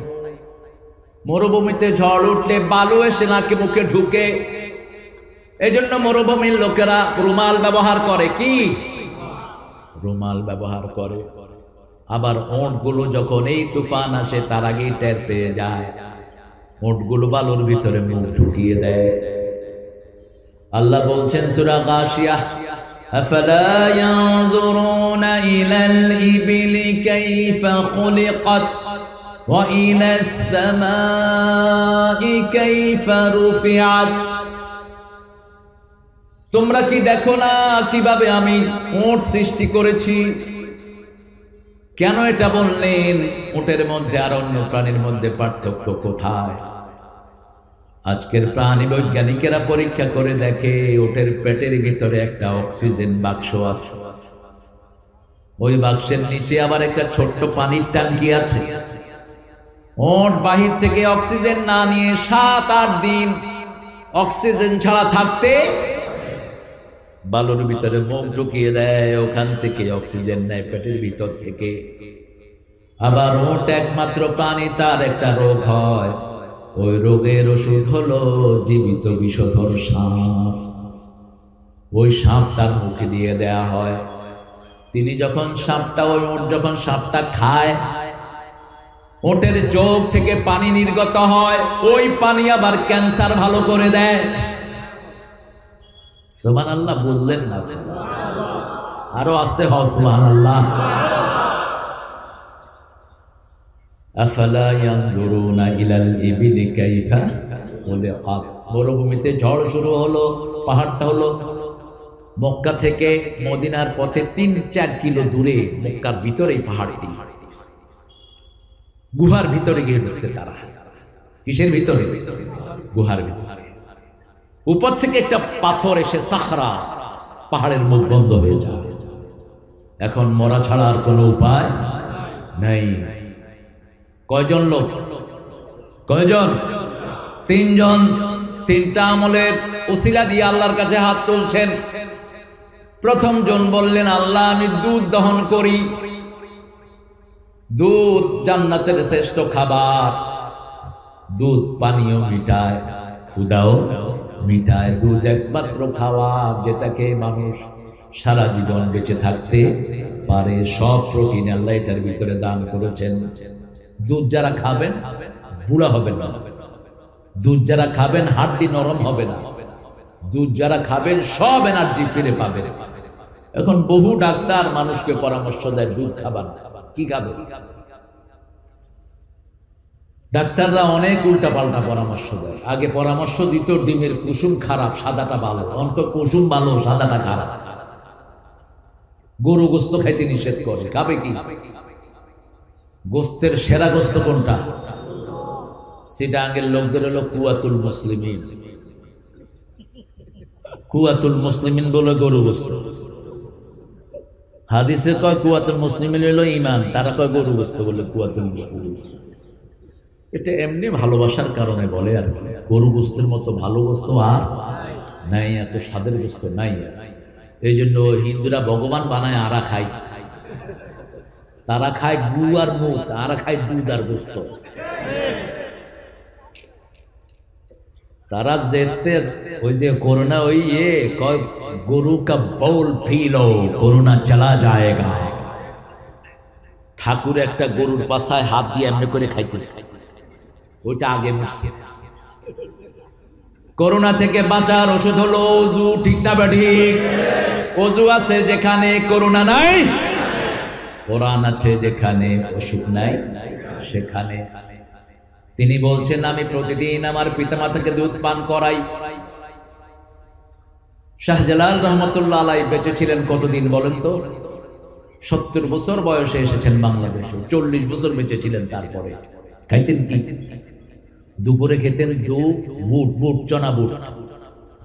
Speaker 1: মরুভূমিতে ঝড় উঠলে বালু এসে নাকে মুখে ঢুকে, এজন্য মরুভূমির লোকেরা রুমাল ব্যবহার করে। কি? রুমাল ব্যবহার করে। আবার ওঁটগুলো যখন এই তুফান আসে তার আগেই টের পেয়ে যায়, ওঁটগুলো বালুর ভিতরে মুখ ঢুকিয়ে দেয়। আল্লাহ বলছেন সূরা গাশিয়া, أفلا ينظرون إلى الإبل كيف خلقت وإلى السماء كيف رفعت। তোমরা কি দেখো না কিভাবে আমি উট সৃষ্টি করেছি? কেন এটা বললেন? উটের মধ্যে আর অন্য প্রাণীর মধ্যে পার্থক্য কোথায়? আজকের প্রাণী বৈজ্ঞানিকেরা পরীক্ষা করে দেখে, উটের পেটের ভিতরে একটা অক্সিজেন বাক্স আছে, ওই বাক্সের নিচে আবার একটা ছোট্ট পানির ট্যাঙ্কি আছে। উট বাহির থেকে অক্সিজেন না নিয়ে 7-8 দিন অক্সিজেন ছাড়া থাকতে বালুর ভিতরে মুখ ঢুকিয়ে দেয়, ওখান থেকে অক্সিজেন নেয় পেটের ভিতর থেকে। আবার উট একমাত্র প্রাণী, তার একটা রোগ হয়, ওই রোগের ওষুধ হলো জীবিত বিষধর সাপ। ওই সাপ তার মুখে দিয়ে দেয়া হয়। তিনি যখন সাপটা, ওই উট যখন সাপটা খায়, ওটের চোখ থেকে পানি নির্গত হয়, ওই পানি আবার ক্যান্সার ভালো করে দেয়। সুবহানাল্লাহ বললেন না? আরো আস্তে হও সুবহানাল্লাহ। আফালা ইয়ানজুরুনা ইলাল ইবিলি কাইফা খুলিকাত। মরুভূমিতে ঝড় শুরু হলো, পাহাড়টা হলো মক্কা থেকে মদিনার পথে 3-4 কিলো দূরে, মক্কার ভিতরেই পাহাড়টি। গুহার ভিতরে গিয়ে ঢুকছে তারা। কিসের ভিতরে? গুহার ভিতরে। উপর থেকে একটা পাথর এসে সাখরা, পাহাড়ের মুখ বন্ধ হয়ে যায়। এখন মরা ছাড়া আর কোনো উপায় নাই। কয়জন লোক? কয়জন? 3 জন। 3টা আমলের উসিলা দিয়ে আল্লাহর কাছে হাত তুলছেন। প্রথম জন বললেন, আল্লাহ আমি দুধ দহন করি। দুধ জান্নাতের শ্রেষ্ঠ খাবার। দুধ পানীয় মিটায়, ক্ষুধাও মিটায়। দুধ একমাত্র খাবার যেটাকে মানুষ সারা জীবন বেঁচে থাকতে পারে। সব প্রোটিন আল্লাহ এটার ভিতরে দান করেছেন। দুধ যারা খাবেন বুড়া হবে না, দুধ যারা খাবেন হাড্ডি নরম হবে না, দুধ যারা খাবেন সব এনার্জি ফিরে পাবেন। এখন বহু ডাক্তার মানুষকে পরামর্শ দেয় দুধ খাবার। কি খাবে? ডাক্তাররা অনেক উল্টা পাল্টা পরামর্শ দেয়। আগে পরামর্শ দিত ডিমের কুসুম খারাপ, সাদাটা ভালো। অন্ত কুসুম ভালো, সাদাটা খারাপ। গরু গোস্ত খাইতে নিষেধ করে। খাবে কি? গোস্তের সেরা গোস্ত কোনটা? চিটাগাঙ্গের লোকদের হলো কুয়াতুল মুসলিমিন। কুয়াতুল মুসলিমিন বলে গরু গোস্ত। হাদিসে কয় কুয়াতুল মুসলিমিন হলো ইমান, তারা কয় গরু গোস্ত বলে কুয়াতুল মুসলিমিন। এটা এমনি ভালোবাসার কারণে বলে। আর গরু গোস্তের মতো ভালো গোস্ত আর নাই, এত স্বাদের গোস্ত নাই। এই জন্য হিন্দুরা ভগবান বানায়, আরা খায়। তারা খায় গু আর মুখ, আরা খায় দুধ আর গোস্ত। তারা যেতে ওই যে করোনা ওই কয় গরু কা বউল ফিলো করোনা চলা যায়গা। ঠাকুর একটা গরুর পাছায় হাত দিয়ে এমনি করে খাইতেছে, ওইটা আগে মরছে। করোনা থেকে বাঁচার ওষুধ হলো অজু। ঠিক না ঠিক? অজু আছে যেখানে করোনা নাই, কোরআন আছে যেখানে অসুখ নাই সেখানে। তিনি বলছেন আমি প্রতিদিন আমার পিতামাতাকে দুধ পান করাই। শাহজালাল রহমতুল্লাহ আলাইহি বেঁচে ছিলেন কতদিন বলেন তো? 70 বছর বয়সে এসেছেন বাংলাদেশে। 40 বছর বেঁচে ছিলেন। তারপরে খাইতেন কি? দুপুরে খেতেন দুধ, বুট বুট চনা বুট,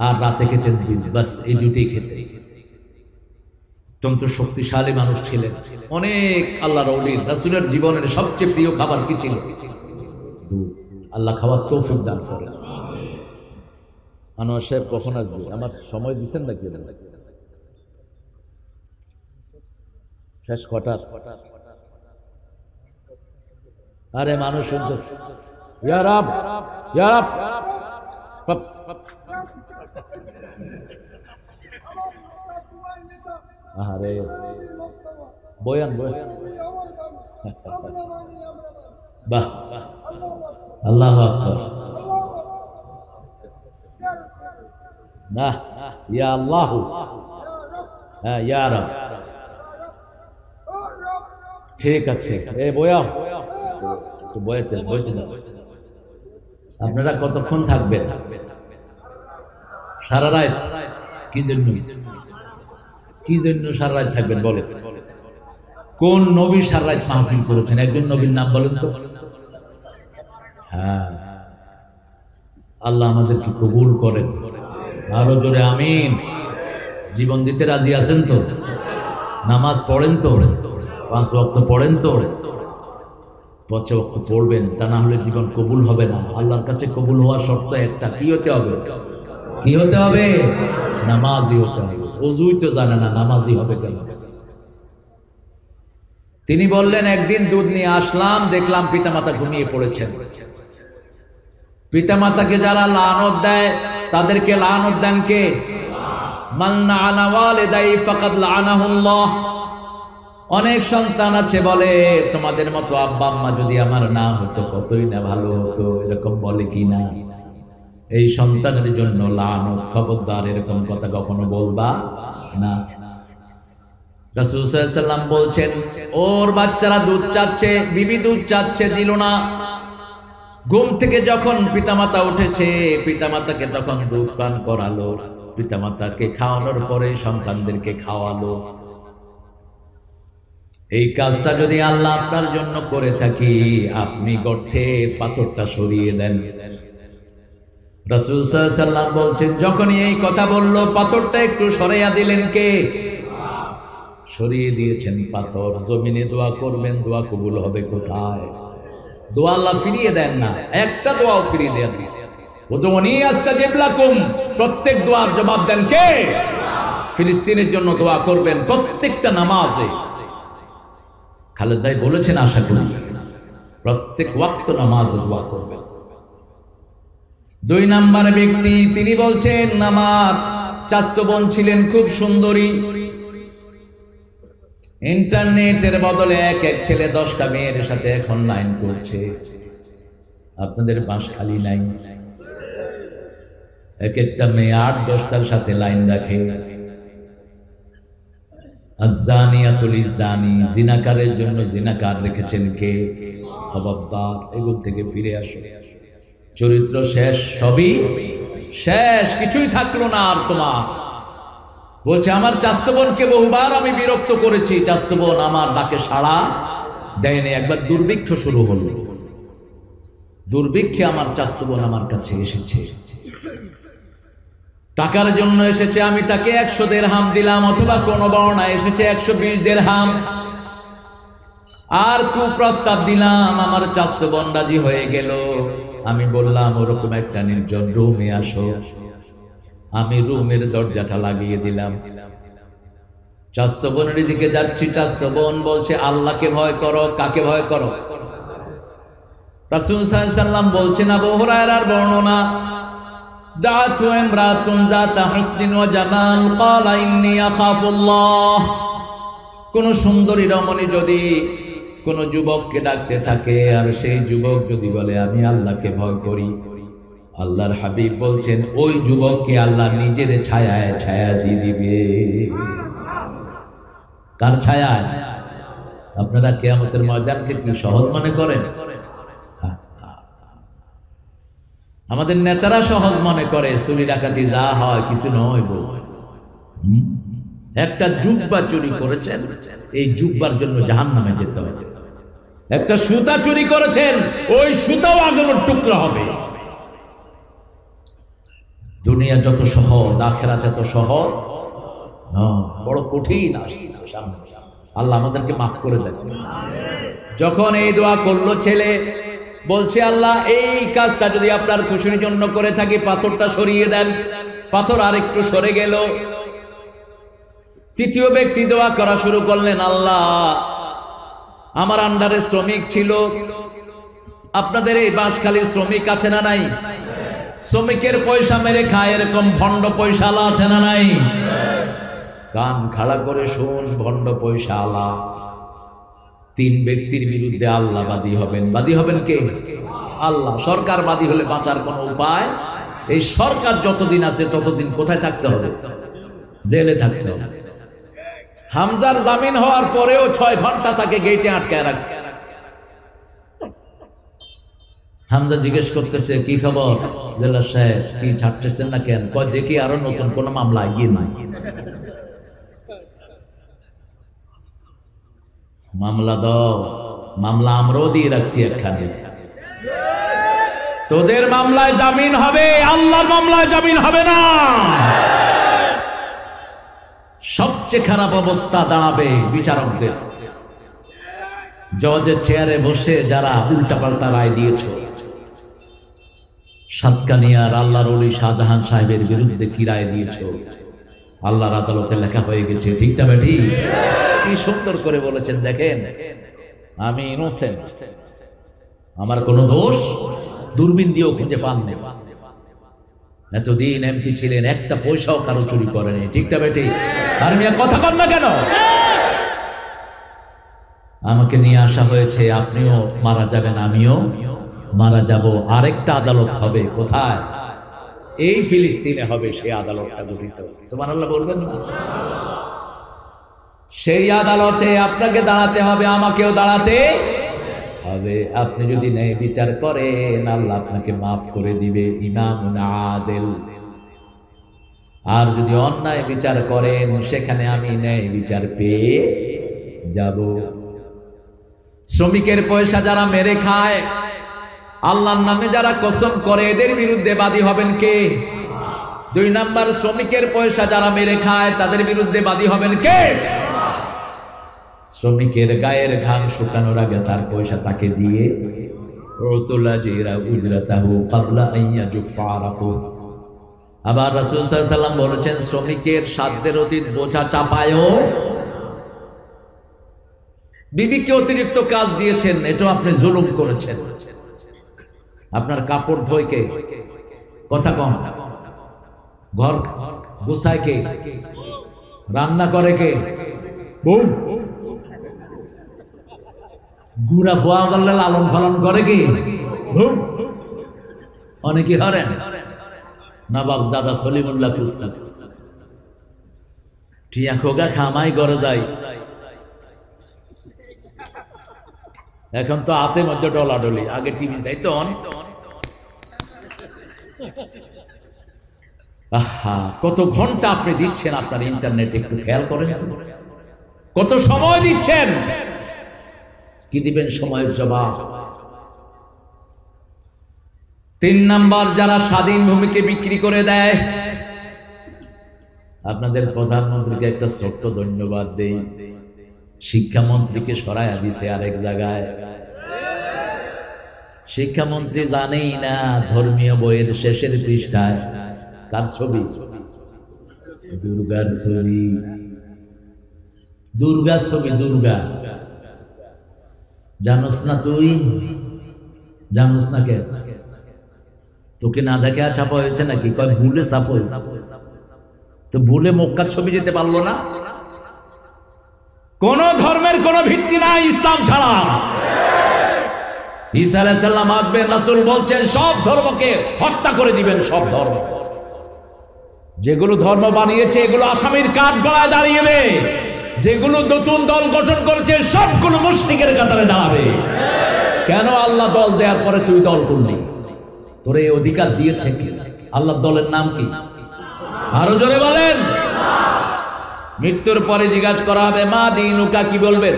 Speaker 1: আর রাতে খেতেন দুধ। বাস এই দুটোই খেতেন। অত্যন্ত শক্তিশালী মানুষ ছিলেন। অনেক আল্লাহর ওলির রাসূলের জীবনের সবচেয়ে প্রিয় খাবার কি ছিল? দুধ। আল্লাহ খাওয়ার তৌফিক দান করেন। আনোয়ার সাহেব কখন আসবে? আমার সময় দিচ্ছেন নাকি? শেষ কটা? আরে মানুষ শুনতে ইয়া রাব ইয়া রাব। আরে বয়ান বয়ান। বাহ, আল্লাহু আকবার। না ইয়া আল্লাহ, হ্যাঁ ইয়া রাব। ঠিক আছে, এ বয়াও বয়াতে বইতে দাও। আপনারা কতক্ষণ থাকবেন? সারা রাত? কি জন্য? কি জন্য সারা রাত থাকবেন বলেন? কোন নবী সারা রাত মাহফিল করেছেন? একজন নবীর নাম বলেন তো। হ্যাঁ, আল্লাহ আমাদেরকে কবুল করেন। আরো জোরে আমিন। জীবন দিতে রাজি আছেন তো? নামাজ পড়েন তো? 5 ওয়াক্ত পড়েন তো? 5 ওয়াক্ত পড়বেন, তা না হলে জীবন কবুল হবে না। আল্লাহর কাছে কবুল হওয়ার শর্ত একটা। কি হতে হবে? কি হতে হবে? নামাজি হতে হবে। ওযুই তো জানে না, নামাজি হবে কেন? তিনি বললেন একদিন দুধ নিয়ে আসলাম, দেখলাম পিতামাতা ঘুমিয়ে পড়েছেন। পিতামাতাকে যারা লানত দেয় তাদেরকে লানত দেন কে? মান লাআনা ওয়ালিদাই ফাকাদ লাআনাহুল্লাহ। অনেক সন্তান আছে বলে তোমাদের মতো আব্বা আম্মা যদি আমার না হতো কতই না ভালো হতো, এরকম বলে কি না? এই সন্তানের জন্য লানত। খবরদার এরকম কথা কখনো বলবা না। রাসূল সাল্লাল্লাহু আলাইহি ওয়াসাল্লাম বলছেন ওর বাচ্চারা দুধ চাচ্ছে, বিবি দুধ চাচ্ছে, দিল না। ঘুম থেকে যখন পিতামাতা উঠেছে, পিতামাতাকে তখন দুধ পান করালো। পিতামাতাকে খাওয়ানোর পরে সন্তানদেরকে খাওয়ালো। এই কাজটা যদি আল্লাহ আপনার জন্য করে থাকি, আপনি গর্তের পাথরটা সরিয়ে দেন। রাসূল সাল্লাল্লাহু আলাইহি ওয়াসাল্লাম বলছেন যখনই এই কথা বলল, পাথরটা একটু সরাইয়া দিলেন কে? সরিয়ে দিয়েছেন পাথর। জমিনে দোয়া করবেন, দোয়া কবুল হবে কোথায়? দোয়া আল্লাহ ফিরিয়ে দেন না, একটা দোয়াও ফিরিয়ে দেন না। উদউনি আস্তাজিব লাকুম, প্রত্যেক দোয়ার জবাব দেন কে? ফিলিস্তিনের জন্য দোয়া করবেন প্রত্যেকটা নামাজে। খালেদ ভাই বলেছেন আশা করি প্রত্যেক ওয়াক্ত নামাজে দোয়া করবেন। 2 নাম্বার ব্যক্তি, তিনি বলছেন আমার চাচাতো বোন ছিলেন খুব সুন্দরী। ইন্টারনেটের বদলে এক এক ছেলে 10টা মেয়ের সাথে এখন লাইন করছে। আপনাদের বাঁশ খালি নাই? এক একটা মেয়ে 8-10টার সাথে লাইন রাখে। আয-যানিয়াতুল জানি, জিনাকারের জন্য জিনাকার রেখেছেন কে? খবরদার এগুলো থেকে ফিরে আসো। চরিত্র শেষ, সবই শেষ, কিছুই থাকলো না আর তোমার। বলছে আমার চাস্তো বোনকে বহুবার আমি বিরক্ত করেছি, চাস্তো বোন আমার ডাকে সাড়া দেয়নি। একবার দুর্ভিক্ষ শুরু হলো, দুর্ভিক্ষে আমার চাস্তো বোন আমার কাছে এসেছে, টাকার জন্য এসেছে। আমি তাকে 100 দিরহাম দিলাম, অথবা কোন বর্ণায় এসেছে 120 দিরহাম, আর কুপ্রস্তাব দিলাম। আমার চাস্তো বোন রাজি হয়ে গেল। আমি বললাম ওরকম একটা নির্জন রুমে আসো। আমি রুমের দরজাটা লাগিয়ে দিলাম। চাস্তো বোনের দিকে যাচ্ছি, চাস্তো বোন বলছে আল্লাহকে ভয় করো। কাকে ভয় করো? রাসূল সাল্লাল্লাহু আলাইহি ওয়াসাল্লাম বলছেন, আবু হুরায়রার বর্ণনা, দাআতু ইমরাতুন যাতা হুসনিন ওয়া জামাল ক্বালা ইন্নী আখাফুল্লাহ। কোন সুন্দরী রমণী যদি কোন যুবককে ডাকতে থাকে, আর সেই যুবক যদি বলে আমি আল্লাহকে ভয় করি, আল্লাহর হাবিব বলছেন ওই যুবককে আল্লাহ নিজের ছায়ায় ছায়া দিয়ে দিবে। কার ছায়ায়? আপনারা কিয়ামতের ময়দানকে কি সহজ মনে করেন? আমাদের নেতারা সহজ মনে করে, চুরি ডাকাতি যা হয় কিছু নয়। একটা জুব্বা চুরি করেছেন, এই জুব্বার জন্য জাহান্নামে যেতে হবে। একটা সুতা চুরি করেছেন, ওই সুতাও আগুনের টুকরা হবে। দুনিয়া যত সহজ, আখিরাত এত সহজ না, বড় কঠিন আসছে সামনে। আল্লাহ আমাদেরকে মাফ করে দেন। যখন এই দোয়া করলো ছেলে, বলছে আল্লাহ এই কাজটা যদি আপনার খুশির জন্য করে থাকি, পাথরটা সরিয়ে দেন। পাথর আরেকটু সরে গেল। তৃতীয় ব্যক্তি দোয়া করা শুরু করলেন, আল্লাহ আমার আন্ডারে শ্রমিক ছিল, আপনাদের এই বাঁশখালীর শ্রমিক আছে না নাই? শ্রমিকের পয়সা মেরে খায়, এরকম ভণ্ড পয়সাওয়ালা আছে না নাই? কান খাড়া করে শুন, ভণ্ড পয়সাওয়ালা 3 ব্যক্তির বিরুদ্ধে আল্লাহ বাদী হবেন। বাদী হবেন কে? আল্লাহ। সরকার বাদী হলে বাঁচার কোন উপায়? এই সরকার যতদিন আছে ততদিন কোথায় থাকতে হবে? জেলে থাকতে হবে। হামজার জামিন হওয়ার পরেও 6 ঘন্টা তাকে গেটে আটকায় রাখছে। হামজা জিজ্ঞেস করতেছে কি খবর জেলার সাহেব, কি ছাড়তেছেন না কেন? কয় দেখি আরো নতুন কোন মামলা আইয়ে নাই। মামলা দাও। মামলা আমরাও দিয়ে রাখছি একখানে। তোদের মামলায় জামিন হবে, আল্লাহর মামলায় জামিন হবে না। সবচেয়ে খারাপ অবস্থা দাঁড়াবে বিচারকদের। জজের চেয়ারে বসে যারা উল্টাপাল্টা রায় দিয়েছ, সাতকানিয়ার আল্লাহর ওলি শাহজাহান সাহেবের বিরুদ্ধে কি রায় দিয়েছ, আল্লাহর আদালতে লেখা হয়ে গেছে। ঠিক না বেঠি? কি সুন্দর করে বলেছেন দেখেন, আমি ইনোসেন্ট, আমার কোনো দোষ দূরবীন দিয়েও খুঁজে পাননি। এতদিন এমপি ছিলেন, একটা পয়সাও কারো চুরি করেনি। ঠিক না বেঠি? আর মিয়া কথা কন না কেন? আমাকে নিয়ে আসা হয়েছে, আপনিও মারা যাবেন, আমিও মারা যাব। আরেকটা আদালত হবে কোথায়? এই ফিলিস্তিনে হবে সেই আদালতটা গঠিত। সুবহানাল্লাহ বলবেন না? সেই আদালতে আপনাকে দাঁড়াতে হবে, আমাকেও দাঁড়াতে হবে। আপনি যদি ন্যায় বিচার করেন, আল্লাহ আপনাকে মাফ করে দিবে। ইমামুন আদিল। আর যদি অন্যায় বিচার করেন, সেখানে আমি ন্যায় বিচার পেয়ে যাব। শ্রমিকের পয়সা যারা মেরে খায়, আল্লাহর নামে যারা কসম করে, এদের বিরুদ্ধে বাদী হবেন কে? 2 নাম্বার, শ্রমিকের পয়সা যারা মেরে খায় তাদের বিরুদ্ধে বাদী হবেন কে? শ্রমিকের গায়ের ঘাম শুকানোর আগে তার পয়সা তাকে দিয়ে, আবার রাসূল সাল্লাল্লাহু আলাইহি ওয়াসাল্লাম বলেছেন, শ্রমিকের সাধ্যের অতীত বোঝা চাপায়ও। বিবিকে অতিরিক্ত কাজ দিয়েছেন, এটাও আপনি জুলুম করেছেন। আপনার কাপড় ধোয় কে? কথা কম। ঘর গুছায় কে? রান্না করে কে? বউ। গুড়া ফোয়া করলে লালন পালন করে কি? অনেকে হরেন নবাব জাদা সলিমুল্লাহ কুত্তা টিয়া খোগা খামাই করে যায়। এখন তো হাতের মধ্যে ডলাডলি, আগে টিভি চাইতো। আহা, কত ঘন্টা আপনি দিচ্ছেন আপনার ইন্টারনেট, একটু খেয়াল করেন। কত সময় দিচ্ছেন, কি দিবেন সময়ের জবাব? 3 নাম্বার, যারা স্বাধীন ভূমিকে বিক্রি করে দেয়। আপনাদের প্রধানমন্ত্রীকে একটা ছোট্ট ধন্যবাদ দেই, শিক্ষামন্ত্রীকে সরাইয়া দিছে আরেক জায়গায়। শিক্ষামন্ত্রী জানেই না ধর্মীয় বইয়ের শেষের পৃষ্ঠায় কার ছবি? দুর্গার ছবি। দুর্গার ছবি, দুর্গা। জানোস না তুই? জানোস না? কে তোকে না দেখে ছাপা হয়েছে নাকি? কয় ভুলে ছাপা হয়েছে। তো ভুলে মক্কার ছবি যেতে পারলো না? কোন ধর্মের কোন ভিত্তি নাই ইসলাম ছাড়া। ঈসা আলাইহিস সালাম আসবেন, রাসূল বলছেন সব ধর্মকে হত্যা করে দিবেন। সব ধর্ম, যেগুলো ধর্ম বানিয়েছে এগুলো আসামির কাঠ গলায় দাঁড়িয়েবে, যেগুলো নতুন দল গঠন করেছে সবগুলো মুশরিকের কাতারে দাঁড়াবে। কেন? আল্লাহ দল দেওয়ার পরে তুই দল করলি, তোর এই অধিকার দিয়েছে কি? আল্লাহ দলের নাম কি? আরো জোরে বলেন। মৃত্যুর পরে জিজ্ঞাসা করা হবে মা দীনুকা, কি বলবেন?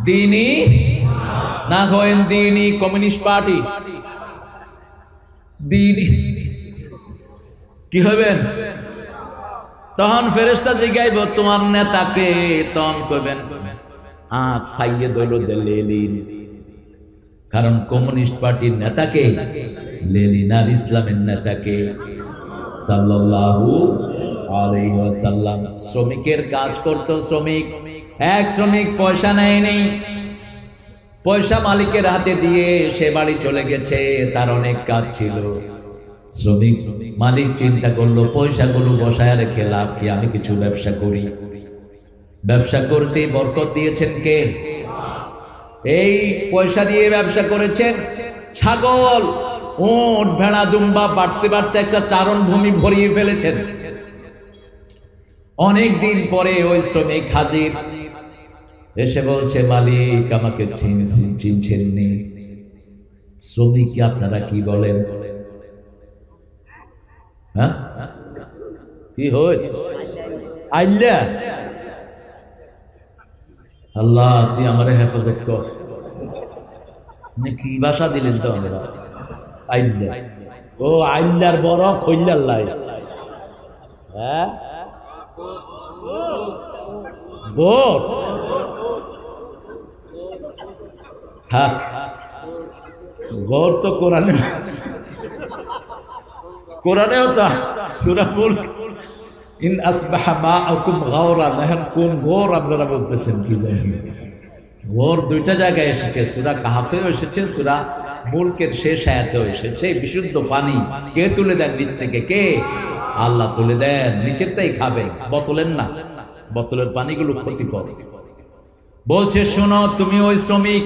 Speaker 1: দীনি না হয়েন দীনি কমিউনিস্ট পার্টি, দীনি কি হবেন? তখন ফেরেশতা জিজ্ঞাসা তোমার নেতাকে, তখন কইবেন সাইয়েদুল লেনিন। কারণ কমিউনিস্ট পার্টির নেতাকে লেনিন, আর ইসলামের নেতাকে সাল্লাল্লাহু আলাইহি ওয়াসাল্লাম। শ্রমিকের কাজ করত শ্রমিক, এক শ্রমিক পয়সা নেয়নি, পয়সা মালিকের হাতে দিয়ে সে বাড়ি চলে গেছে। তার অনেক কাজ ছিল। শ্রমিক মালিক চিন্তা করলো পয়সাগুলো বসায় রেখে লাভ কি, আমি কিছু ব্যবসা করি। ব্যবসা করতে বরকত দিয়েছেন কে? এই পয়সা দিয়ে ব্যবসা করেছেন। ছাগল, উট, ভেড়া, দুম্বা বাড়তে বাড়তে একটা চারণ ভূমি ভরিয়ে ফেলেছেন। অনেক দিন পরে ওই শ্রমিক হাজির, এসে বলছে মালিক আমাকে চিনছেননি। শ্রমিককে আপনারা কি বলেন? হ্যাঁ, কি হয়? আইল্লা। আল্লাহ তুই আমার হেফাজত কর। কি ভাষা দিলেন তো আমরা? আইল্লা। ও আইল্লার বড় খৈল্লার লাই। হ্যাঁ, ভোট থাক, ভোট তো কোরআনে, কোরআনেও তো সূরা মুলক ইন আসবাহা মাআকুম গাওরান। এখন কোন ঘোর আপনারা বলতেছেন কি জানি? ঘোর দুইটা জায়গায় এসেছে, সূরা কাহাফেও এসেছে, সূরা মুলকের শেষ আয়াতেও এসেছে। বিশুদ্ধ পানি কে তুলে দেন নিচ থেকে? কে? আল্লাহ তুলে দেন। নিচেরটাই খাবে, বোতলের না। বোতলের পানিগুলো ক্ষতিকর। বলছে শোনো, তুমি ওই শ্রমিক,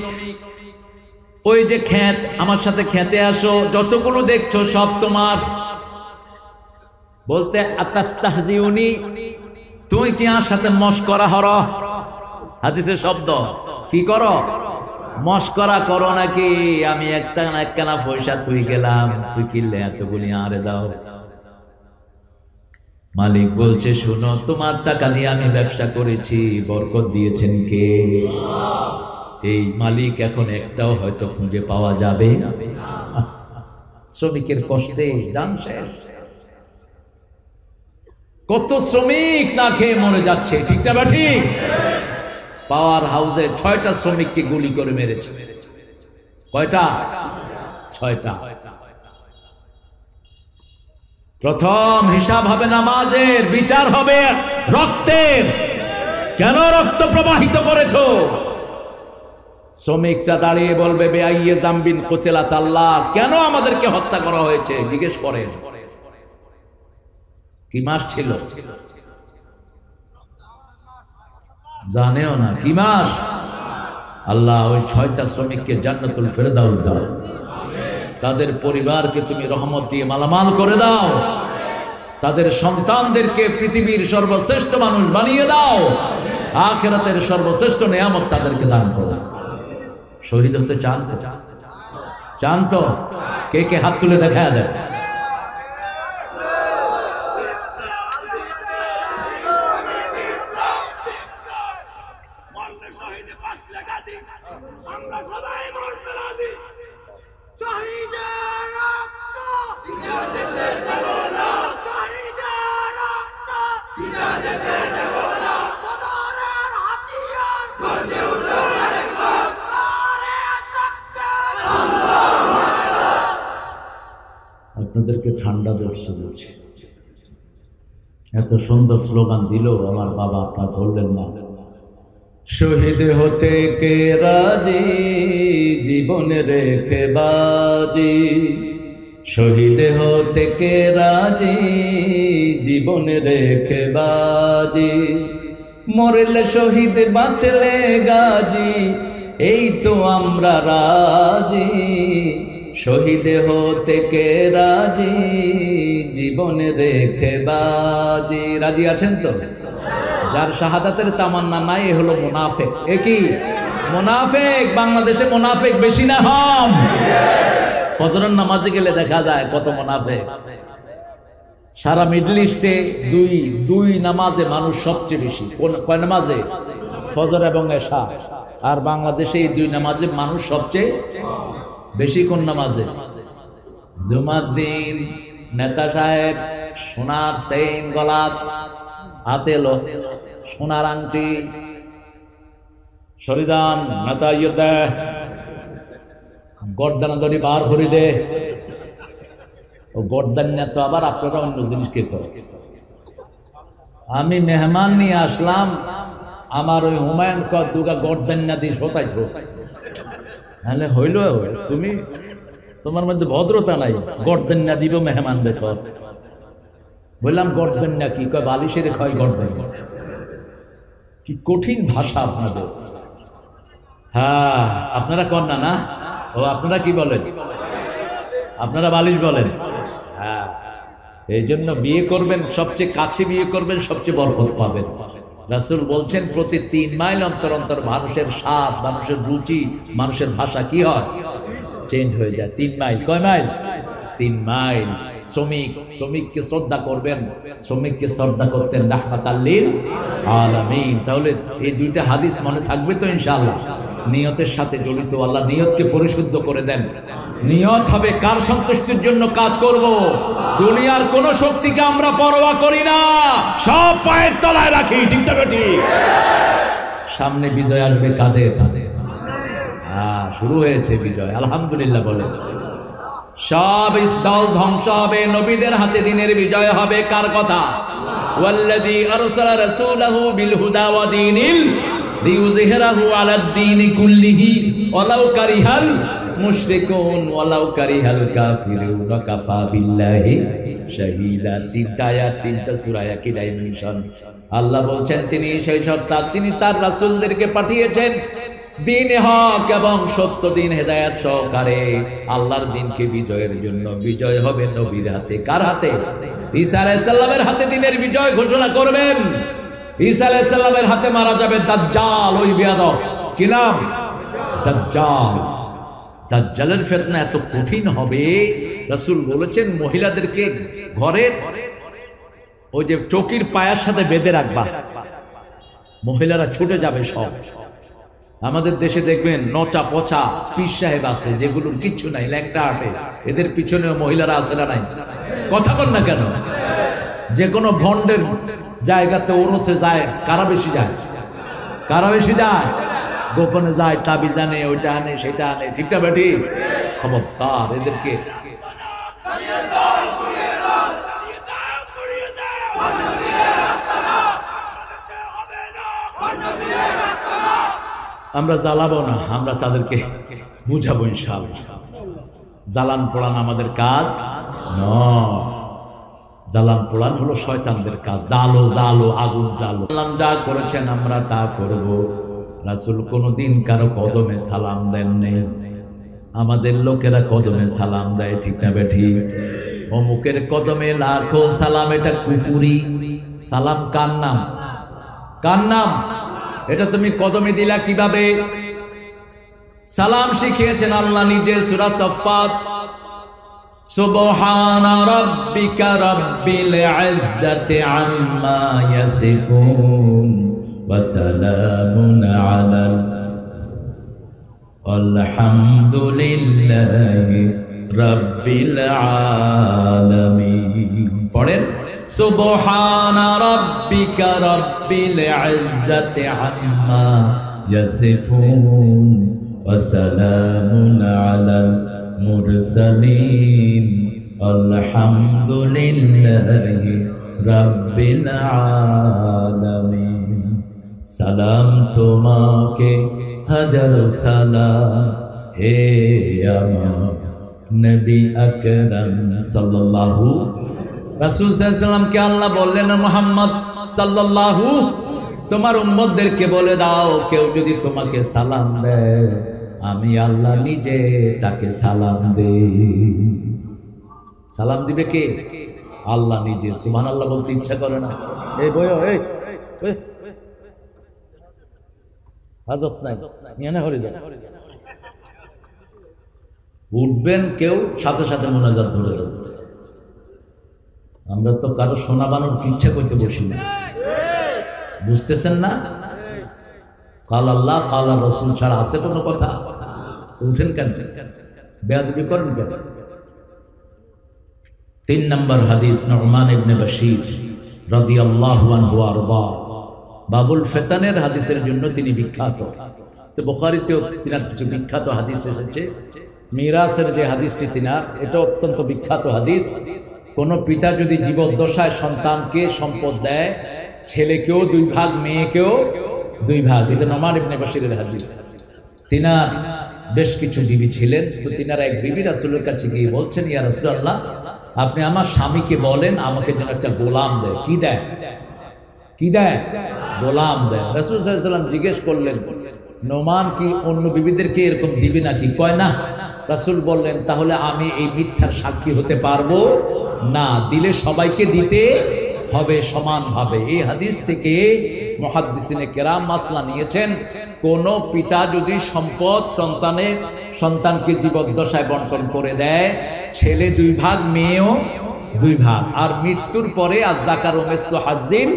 Speaker 1: ওই যে ক্ষেত, আমার সাথে খেতে আসো, যতগুলো দেখছো সব তোমার। বলতে আতাস্তাহজিউনি, তুমি কি আমার সাথে মশকরা হর? হাদিসের শব্দ। কি করো? মশকরা করো নাকি? আমি একখানা পয়সা তুই গেলাম, তুই কিনলে এতগুলি আরে দাও। মালিক বলছে শোনো, তোমার টাকা দিয়ে আমি ব্যবসা করেছি, বরকত দিয়েছেন কে? এই মালিক এখন একটাও হয়তো খুঁজে পাওয়া যাবে। শ্রমিকের কষ্টে জান শেষ। কত শ্রমিক না খেয়ে মরে যাচ্ছে, ঠিক না? ঠিক। পাওয়ার হাউসে 6টা শ্রমিককে গুলি করে মেরেছে। কয়টা? 6টা। প্রথম হিসাব হবে নামাজের, বিচার হবে রক্তের। কেন রক্ত প্রবাহিত করেছো? শ্রমিকটা দাঁড়িয়ে বলবে বেআইয়ে জামবিন কুতিলাত আল্লাহ, কেন আমাদেরকে হত্যা করা হয়েছে জিজ্ঞেস করেন। কি মাস ছিল? জানেও না কি মাস। আল্লাহ ওই 6টা শ্রমিককে জান্নাতুল ফেরদাউস দাও, তাদের পরিবারকে তুমি রহমত দিয়ে মালামাল করে দাও, তাদের সন্তানদেরকে পৃথিবীর সর্বশ্রেষ্ঠ মানুষ বানিয়ে দাও, আখিরাতের সর্বশ্রেষ্ঠ নিয়ামত তাদেরকে দান করো। শহীদ হতে চান তো? চান তো? কে কে হাত তুলে দেখা দেয়? আপনাদেরকে ঠান্ডা ধরছে বলছি, এত সুন্দর স্লোগান দিল আমার বাবা, আপনার ধরলেন না। শহীদ হতে কে রাজি, জীবন রেখে বাজি। শহীদ হতে কে রাজি, জীবন রেখে বাজি। মরলে শহীদ বাঁচলে গাজী, এই তো আমরা রাজি। শহীদ হতে কে রাজি, জীবন রেখে বাজি। রাজি আছেন তো? যার শাহাদাতের তামান্না নাই এ হলো মুনাফিক। একই মুনাফিক। বাংলাদেশে মুনাফিক বেশি না কম? ফজরের নামাজে গেলে দেখা যায় কত মুনাফিক। সারা মিডল ইস্টে দুই নামাজে মানুষ সবচেয়ে বেশি। কয় নামাজে? ফজর এবং এশা। আর বাংলাদেশে এই দুই নামাজে মানুষ সবচেয়ে বেশি কোন নামাজে? জুমার দিন নেতা সাহেব সোনার চেইন গলাত, হাতে সোনার আংটি, শরীদান নেতা ইয়ে দেয়, গর্দানা দড়ি বার করে দে। ও গর্দান না তো আবার আপনারা অন্য জিনিস কে করে। আমি মেহমান নিয়ে আসলাম, আমার ওই হুমায়ুন দুটা গর্দান না দিয়ে শোতাইছ। তাহলে হইল তুমি, তোমার মধ্যে ভদ্রতা নাই। গর্দান না দিব মেহমান বেশ। বললাম গর্দান না কি? কয় বালিশের ক্ষয় গর্দান। কি কঠিন ভাষা আপনাদের। হ্যাঁ, আপনারা কন্যা না? ও আপনারা কি বলেন? আপনারা বালিশ বলেন। হ্যাঁ, এই জন্য বিয়ে করবেন, সবচেয়ে কাছে বিয়ে করবেন, সবচেয়ে বরকত পাবেন। রাসূল বলছেন প্রতি 3 মাইল অন্তর অন্তর মানুষের স্বাদ, মানুষের রুচি, মানুষের ভাষা কি হয়? চেঞ্জ হয়ে যায়। 3 মাইল। কয় মাইল? 3 মাইল। শ্রমিককে শ্রদ্ধা করবেন, শ্রমিককে শ্রদ্ধা করতেন রাহমাতাল লিল আলামিন। তাহলে এই দুইটা হাদিস মনে থাকবে তো ইনশাআল্লাহ? নিয়তের সাথে জড়িত। আল্লাহ নিয়তকে পরিশুদ্ধ করে দেন। নিয়ত হবে কার সন্তুষ্টির জন্য কাজ করব। দুনিয়ার কোন শক্তিকে আমরা পরোয়া করি না, সব পায়ের তলায় রাখি। ঠিক না ঠিক? সামনে বিজয় আসবে কাদের? হ্যাঁ, শুরু হয়েছে বিজয়, আলহামদুলিল্লাহ বলে। সব দল ধ্বংস হবে, নবীদের হাতে দিনের বিজয় হবে। কার কথা? ওয়াল্লাযী আরসালা রাসূলাহু বিল হুদা ওয়া দীনিল লিইয়ুযহিরাহু আলাদ দীনি কুল্লিহি ওয়ালাউ কারিহাল মুশরিকুন ওয়ালাউ কারিহাল কাফিরুন কাফা বিল্লাহি শাহীদা। 3টা আয়াত, 3টা সূরা, একই ডাইমেনশন। আল্লাহ বলছেন তিনি সেই সত্তা, তিনি তার রাসূলদেরকে পাঠিয়েছেন দিন হক এবং সত্য দিন হেদায়েত সহকারে আল্লাহর দিনকে বিজয়ের জন্য। বিজয় হবে নবীর হাতে। কার হাতে? ঈসা আলাইহিস সালামের হাতে দিনের বিজয় ঘোষণা করবেন। ঈসা আলাইহিস সালামের হাতে মারা যাবে দাজ্জাল, ওই বেয়াদব। কি নাম? দাজ্জাল। দাজ্জালের ফিতনা এত কঠিন হবে, রাসূল বলেছেন মহিলাদেরকে ঘরের ওই যে চৌকির পায়ার সাথে বেঁধে রাখবা, মহিলারা ছুটে যাবে সব। আমাদের দেশে দেখবেন নচা পচা পীর সাহেব আছে যেগুলোর কিচ্ছু নাই, ল্যাংটা আটে, এদের পিছনেও মহিলারা আছে না নাই? কথা বল না কেন? যে কোনো ভন্ডের জায়গাতে ওরসে যায়, কারা বেশি যায়? কারা বেশি যায়? গোপনে যায়, চাবি জানে, ওইটা আনে, সেটা আনে। ঠিকটা বেটি? খবরদার এদেরকে। আমরা জ্বালাবো না, আমরা তাদেরকে বুঝাবো ইনশাআল্লাহ। জ্বালান পোড়ান আমাদের কাজ নয়। জ্বালান পোড়ান হলো শয়তানদের কাজ। জালো জালো, আগুন জালো। আল্লাহ যা করেছেন আমরা তা করব। রাসূল কোনদিন কারো কদমে সালাম দেন নেই। আমাদের লোকেরা কদমে সালাম দেয়। ঠিক না বেঠি? অমুকের কদমে লাখো সালাম, এটা কুফুরি। সালাম কার নাম? কার নাম? এটা তুমি কদমে দিলা কিভাবে? সালাম শিখিয়েছেন আল্লাহ নিজে, সূরা সাফফাত, সুবহানা রাব্বিকা রাব্বিল ইজ্জাতি আম্মা ইয়াসিফুন ওয়া সালামুন আলাল আলহামদুলিল্লাহি রাব্বিল আলামিন। পড়েন, সুবহানা রাব্বিকা রাব্বিল ইজ্জাতি আম্মা ইয়াসিফুন ওয়া সালামুন আলাল মুরসালিন আলহামদুলিল্লাহি রাব্বিল আলামিন। সালাম তোমাকে হাজারো সালাম হে আমার নবী আকরাম সাল্লাল্লাহু। রাসূল সাল্লাল্লাহু আলাইহি সাল্লামকে আল্লাহ বললেন, মুহাম্মদ সাল্লাল্লাহু তোমার উম্মতদেরকে বলে দাও, কেউ যদি তোমাকে সালাম দেয় আমি আল্লাহ নিজে তাকে সালাম দেই। সালাম দিবে কে? আল্লাহ নিজে। সুবহানাল্লাহ বলতে ইচ্ছা করে না? এই বয় এই হাজত নাই নিয়ে হরি দেন, উঠবেন কেউ সাথে সাথে মোনাজাত ধরে দেন। আমরা তো কারো সোনা বানোর ইচ্ছা করতে বসি না, বুঝতেছেন না? কাল আল্লাহ কাল রাসূল ছাড়া আছে কোনো কথা? উঠেন কেন? বেয়াদবি করেন কেন? 3 নম্বর হাদিস, নুমান ইবনে বাশীর রাদিয়াল্লাহু আনহু আরদা, বাবুল ফিতানের হাদিসের জন্য তিনি বিখ্যাত। তো বুখারীতেও তিনার কিছু বিখ্যাত হাদিস এসেছে। মিরাসের যে হাদিসটি তিনার, এটা অত্যন্ত বিখ্যাত হাদিস। কোন পিতা যদি জীবদ্দশায় সন্তানকে সম্পদ দেয়, ছেলেকেও 2 ভাগ মেয়েকেও 2 ভাগ, এটা নুমান ইবনে বাশীরের হাদিস। তিনার বেশ কিছু বিবি ছিলেন, তো তিনার এক বিবি রাসূলের কাছে গিয়ে বলছেন, ইয়া রাসূলুল্লাহ আপনি আমার স্বামীকে বলেন আমাকে যেন একটা গোলাম দেয়। কি দেয়? কি দেয়? গোলাম দেয়। রাসূল সাল্লাল্লাহু আলাইহি ওয়াসাল্লাম জিজ্ঞেস করলেন, নোমান কি অন্য বিবিদেরকে এরকম দিবি নাকি? কয় না। রাসূল বললেন, তাহলে আমি এই মিথ্যার সাক্ষী হতে পারবো না, দিলে সবাইকে দিতে হবে সমানভাবে। এই হাদিস থেকে মুহাদ্দিসিনে কেরাম মাসলা নিয়েছেন, কোন পিতা যদি সম্পদ সন্তানকে জীবদ্দশায় বন্টন করে দেয়, ছেলে 2 ভাগ মেয়েও 2 ভাগ, আর মৃত্যুর পরে আয-যাকারু মিসলু হাজ্জিল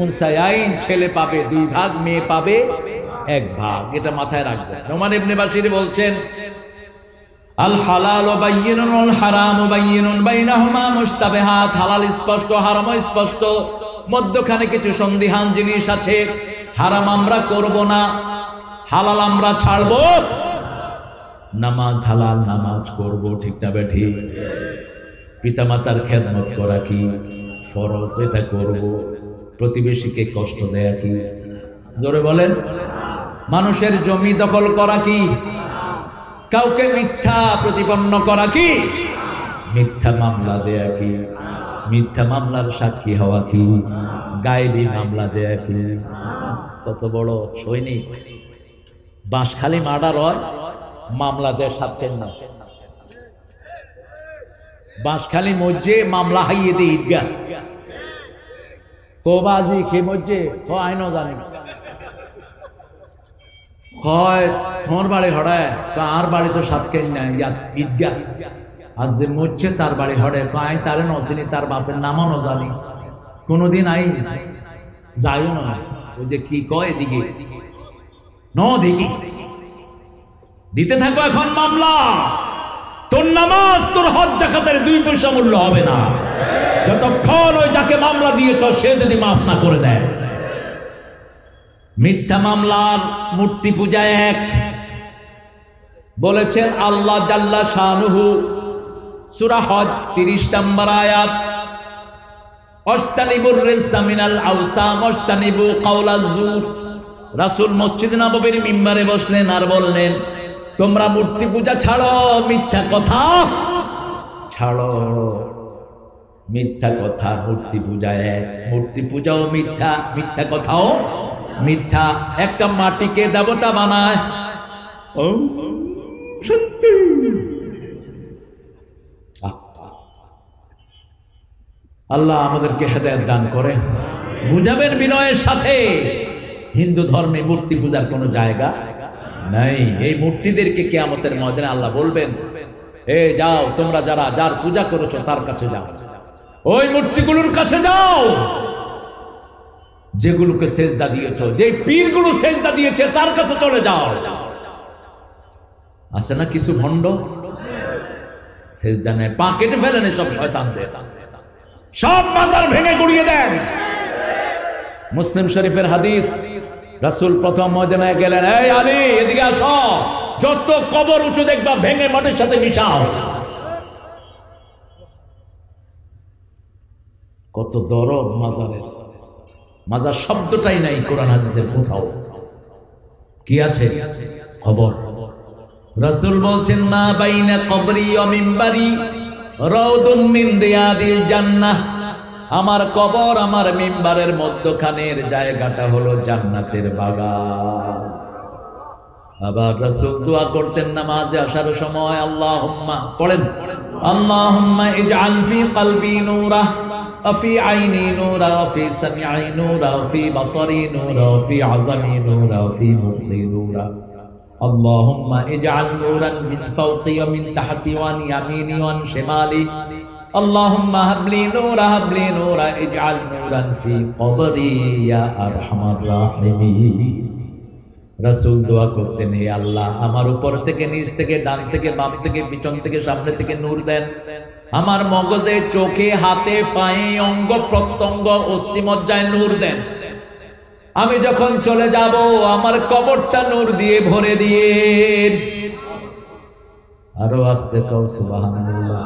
Speaker 1: উনসায়াইন, ছেলে পাবে 2 ভাগ মেয়ে পাবে 1 ভাগ। এটা মাথায় রাখবেন। নুমান ইবনে বাশীর বলছেন, আল হালাল বায়্যিনুন ওয়াল হারাম বায়্যিনুন বাইনাহুমা মুশতাবিহাত, হালাল স্পষ্ট হারাম স্পষ্ট, মধ্যখানে কিছু সন্দিহান জিনিস আছে। হারাম আমরা করব না, হালাল আমরা ছাড়ব। নামাজ হালাল, নামাজ করব, ঠিক না বেঠিক? পিতামাতার খেদমত করা কি ফরজ? এটা করব। প্রতিবেশীকে কষ্ট দেয়া কি? জোরে বলেন। মানুষের জমি দখল করা কি? কাউকে মিথ্যা প্রতিপন্ন করা কি? মিথ্যা মামলা দেয়া কি? মিথ্যা মামলার সাক্ষী হওয়া কি? গায়েবী মামলা দেয়া কি? কত বড় সৈনিক! বাঁশখালী মার্ডার হয়, মামলা দেয় সাক্ষের না। বাঁশখালী মসজিদে মামলা হাইয়ে দিয়ে ঈদগাহ কোবাজি কে মসজিদে তো আইনও জানি না। হয় তোমার বাড়ি হড়ায়, তো আর বাড়ি তো সাতকেন না ঈদগাহ। আজ যে মরছে তার বাড়ি হড়ে, আই তারে নচিনি, তার বাপের নামও ন জানি, কোনোদিন আই যাইও না। ওই যে কি কয় এদিকে ন দেখি দিতে থাকবো এখন মামলা। তোর নামাজ তোর হজ জাকাতের 2 পয়সা মূল্য হবে না যতক্ষণ ওই যাকে মামলা দিয়েছ সে যদি মাফ না করে দেয়। মিথ্যা মামলার মূর্তি পূজা এক। বলেছেন আল্লাহ জাল্লা শানুহু, সূরা হজ 30 নম্বর আয়াত, অস্তানিবুর রিজসা মিনাল আওসাম অস্তানিবু কাওলাজ জুর। রাসূল মসজিদ নববীর মিম্বারে বসলেন আর বললেন, তোমরা মূর্তি পূজা ছাড়ো, মিথ্যা কথা ছাড়ো। মিথ্যা কথা মূর্তি পূজা এক, মূর্তি পূজাও মিথ্যা, মিথ্যা কথাও মিথ্যা। একটা মাটিকে দেবতা বানায়, ও সত্যি। আল্লাহ আমাদেরকে হেদায়েত দান করেন। বুঝাবেন বিনয়ের সাথে, হিন্দু ধর্মে মূর্তি পূজার কোনো জায়গা নাই। এই মূর্তিদেরকে কিয়ামতের ময়দানে আল্লাহ বলবেন, এ যাও তোমরা যারা যার পূজা করেছো তার কাছে যাও, ওই মূর্তিগুলোর কাছে যাও যেগুলোকে সেজদা দিয়েছো, যে পীরগুলো সেজদা দিয়েছে তার কাছে চলে যাও। আছে না কিছু ভণ্ড সেজদা নেয়, পা কেটে ফেলেন সব শয়তানদের, সব মাজার ভেঙে গুড়িয়ে দেন। মুসলিম শরীফের হাদিস, রাসূল প্রথম ময়দানে গেলেন, এই আলী এদিকে আসো, যত কবর উঁচু দেখবা ভেঙে মাটির সাথে মিশাও। কত দরদ মাজারের, মাজার শব্দটাই নাই কোরআন হাদিসের কোথাও। কি আছে? খবর। রাসূল বলছেন, মা বাইনা কবরি ওয়া মিম্বারি রাউদুন মিন রিয়াদিল জান্নাহ, আমার কবর আমার মিম্বারের মধ্যখানের জায়গাটা হলো জান্নাতের বাগান। আবার রাসূল দোয়া করতেন নামাজে আসার সময়, আল্লাহুম্মা পড়েন, আল্লাহুম্মা ইজআল ফি কলবি নূরা ওয়া ফি আইনি নূরা ওয়া ফি সামঈ নূরা ওয়া ফি বাসারি নূরা ওয়া ফি আযামি নূরা ওয়া ফি মুখি নূরা। আল্লাহুম্মা ইজআল নূরান মিন ফাওকি ওয়া মিন তাহতি ওয়া আন ইয়ামিনি ওয়া আন শিমালি। আল্লাহুম্মা হাবলি নূরা ইজআল নূরান ফি কবরি ইয়া আরহামার রাহিমিন। রাসূল দোয়া করতেন, হে আল্লাহ আমার উপর থেকে, নিচ থেকে, ডান থেকে, বাম থেকে, পিছন থেকে, সামনে থেকে নূর দেন। আমার মগজে, চোখে, হাতে, পায়ে, অঙ্গ প্রত্যঙ্গ, অস্থিমজ্জায় নূর দেন। আমি যখন চলে যাব আমার কবরটা নূর দিয়ে ভরে দিয়ে। আরো আস্তে কও সুবহানাল্লাহ।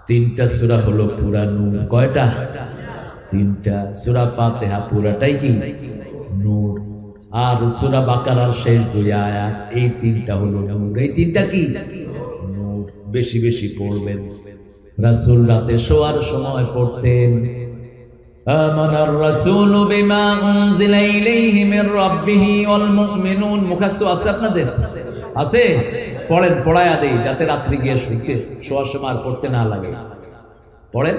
Speaker 1: তিনটা সূরা হলো পুরা নূর। কয়টা? তিনটা। সূরা ফাতিহা পুরাটাই কি নূর, আর সূরা বাকারার শেষ দুই আয়াত, এই তিনটা হলো নূর। এই তিনটা কি নূর। বেশি বেশি পড়বেন। রাসূল রাতে শোয়ার সময় পড়তেন, আমানার রাসূলু বিমা উনজিলা ইলাইহি মির রাব্বিহি ওয়াল মুমিনুন। মুখস্থ আছে আপনাদের? আছে? পড়েন, পড়ায়া দেই যাতে রাত্রি গিয়ে শুইতে শোয়ার সময় আর পড়তে না লাগে। পড়েন,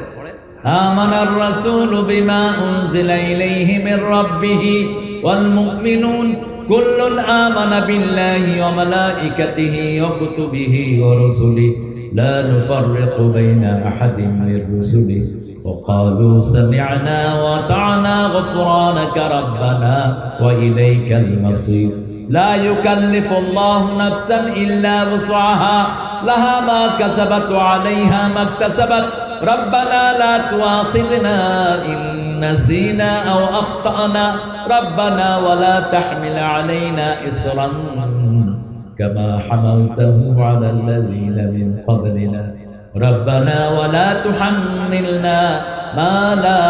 Speaker 1: আমানার রাসূলু বিমা উনজিলা ইলাইহি মির রাব্বিহি ওয়াল মুমিনুন কুল্লুন আমানা বিল্লাহি ওয়া মালাইকাতিহি ওয়া কুতুবিহি ওয়া রুসুলিহি লা নুফাররিকু বাইনা আহাদিন মির রুসুলিহি ওয়া ক্বালু সামি'না ওয়া আতা'না গুফরানাকা রাব্বানা ওয়া ইলাইকাল মাসীর। লা ইউকাল্লিফুল্লাহু নাফসান ইল্লা ওয়াসআহা লাহা মা কাসাবাত ওয়া আলাইহা মা ইকতাসাবাত ربنا لا تؤاخذنا إن نسينا أو أخطأنا ربنا ولا تحمل علينا إصرا كما حملته على الذين من قبلنا ربنا ولا تحملنا ما لا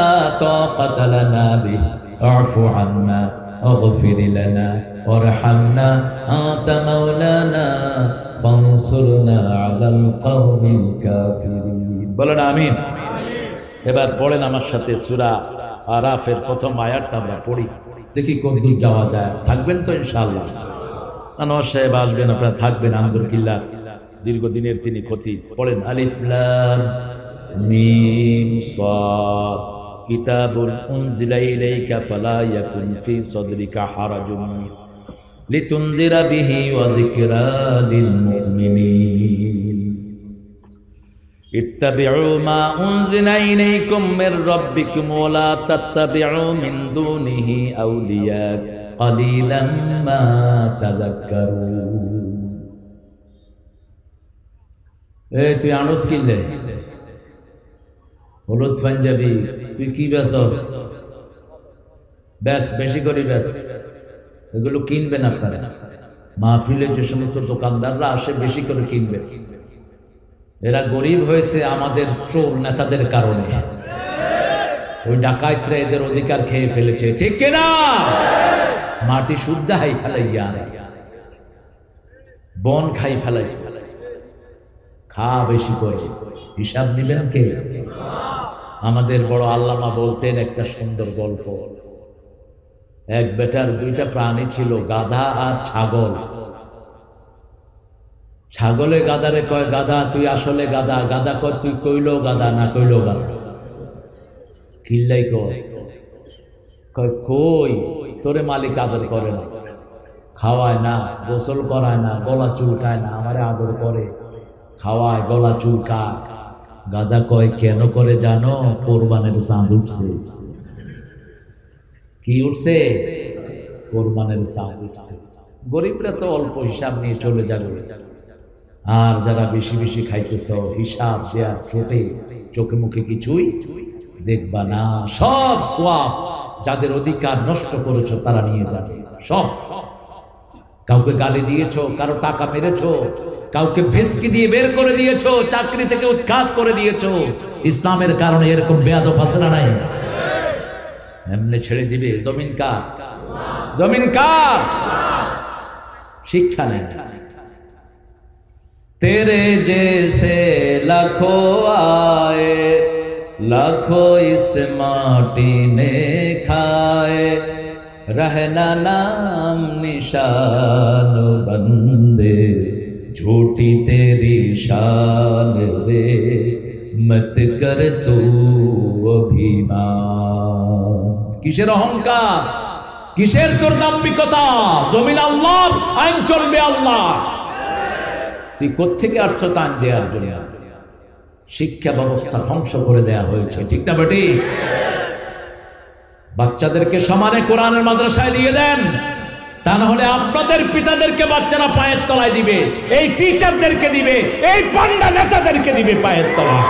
Speaker 1: طاقة لنا به واعف عنا واغفر لنا وارحمنا أنت مولانا فانصرنا على القوم الكافرين। বলেন আমিন। এবার পড়েন আমার সাথে সূরা আরাফের প্রথম আয়াতটা আমরা পড়ি, দেখি কোন দূর যাওয়া যায়। থাকবেন তো ইনশাআল্লাহ? আনোয়ার সাহেব আসবেন, আপনারা থাকবেন। আন্দুর কিল্লা দীর্ঘদিনের তিনি ক্ষতি। পড়েন, আলিফ লাম মিম সাদ কিতাবুন উনজিলা ইলাইকা ফালা ইয়াকুন ফি সাদরিকা হারাজুন লিতুনজিরা বিহি ওয়া যিকরা লিল মুমিনিন। ইত্তাবিউ মা উনজিলা ইলাইকুম মির রাব্বিকুম ওয়া লা তাত্তাবিউ মিন দুনিহি আউলিয়া কালিলাম মা তাযাক্কারুন। এই তুই আনস কিনলে হলুদ পাঞ্জাবি, তুই কি বেচস? ব্যাস বেশি করে ব্যাস। এগুলো কিনবেন আপনারা। মাহফিলে যে সমস্ত দোকানদাররা আসে বেশি করে কিনবেন। এরা গরিব হয়েছে আমাদের চোর নেতাদের কারণে। ওই ডাকাইতরা এদের অধিকার খেয়ে ফেলেছে, ঠিক কিনা? মাটি শুদ্ধ হাই ফেলাইয়া বন খাই ফেলাইছে। খা বেশি করে, হিসাব নিবেন কে? আমাদের বড় আল্লামা বলতেন একটা সুন্দর গল্প। এক বেটার দুইটা প্রাণী ছিল, গাধা আর ছাগল। ছাগলে গাধারে কয়, গাধা তুই আসলে গাধা। গাধা কয়, তুই কইলো গাধা না কইলো গাধা। কিল্লাই কস? কয় কই তোরে মালিক আদর করে না। খাওয়ায় না, গোসল করায় না, গলা চুলকায় না, আমারে আদর করে, খাওয়ায়, গলা চুলকায়। গাদা কয় কেন করে জানো? কোরবানের চাঁদ উঠছে। কি উঠছে? কোরবানের চাঁদ উঠছে। গরিবরা তো অল্প হিসাব নিয়ে চলে যাবে, আর যারা বেশি বেশি খাইতেছ হিসাব দেওয়ার চোটে চোখে মুখে কিছুই দেখবা না। সব সোয়াব যাদের অধিকার নষ্ট করেছো তারা নিয়ে যাবে সব। কাউকে গালি দিয়েছো, কারো টাকা মেরেছো, কাউকে ভেসকি দিয়ে বের করে দিয়েছো, চাকরি থেকে উৎখাত করে দিয়েছো, ইসলামের কারণে এরকম বেয়াদব আছে না নাই? এমনি ছেড়ে দিবে? জমিন কার? জমিন কার? শিক্ষা নেই। तेरे जैसे लाखों आए, लाखों इस माटी ने खाए, रहना नाम निशान बंदे, झूठी तेरी शान रे, मत कर तू अभिमान। किसेर अहंकार, किसेर তোর দাম্ভিকতা? জমিন আল্লাহর, আইন চলবে আল্লাহ। তুই কোত্থেকে আসছো তা দেওয়ার জন্য? শিক্ষা ব্যবস্থা ধ্বংস করে দেয়া হয়েছে, ঠিক না বেটি? বাচ্চাদেরকে সমানে কোরআনের মাদ্রাসায় দিয়ে দেন, তা না হলে আপনাদের পিতাদেরকে বাচ্চারা পায়ের তলায় দিবে, এই টিচারদেরকে দিবে, এই পান্ডা নেতাদেরকে দিবে পায়ের তলায়।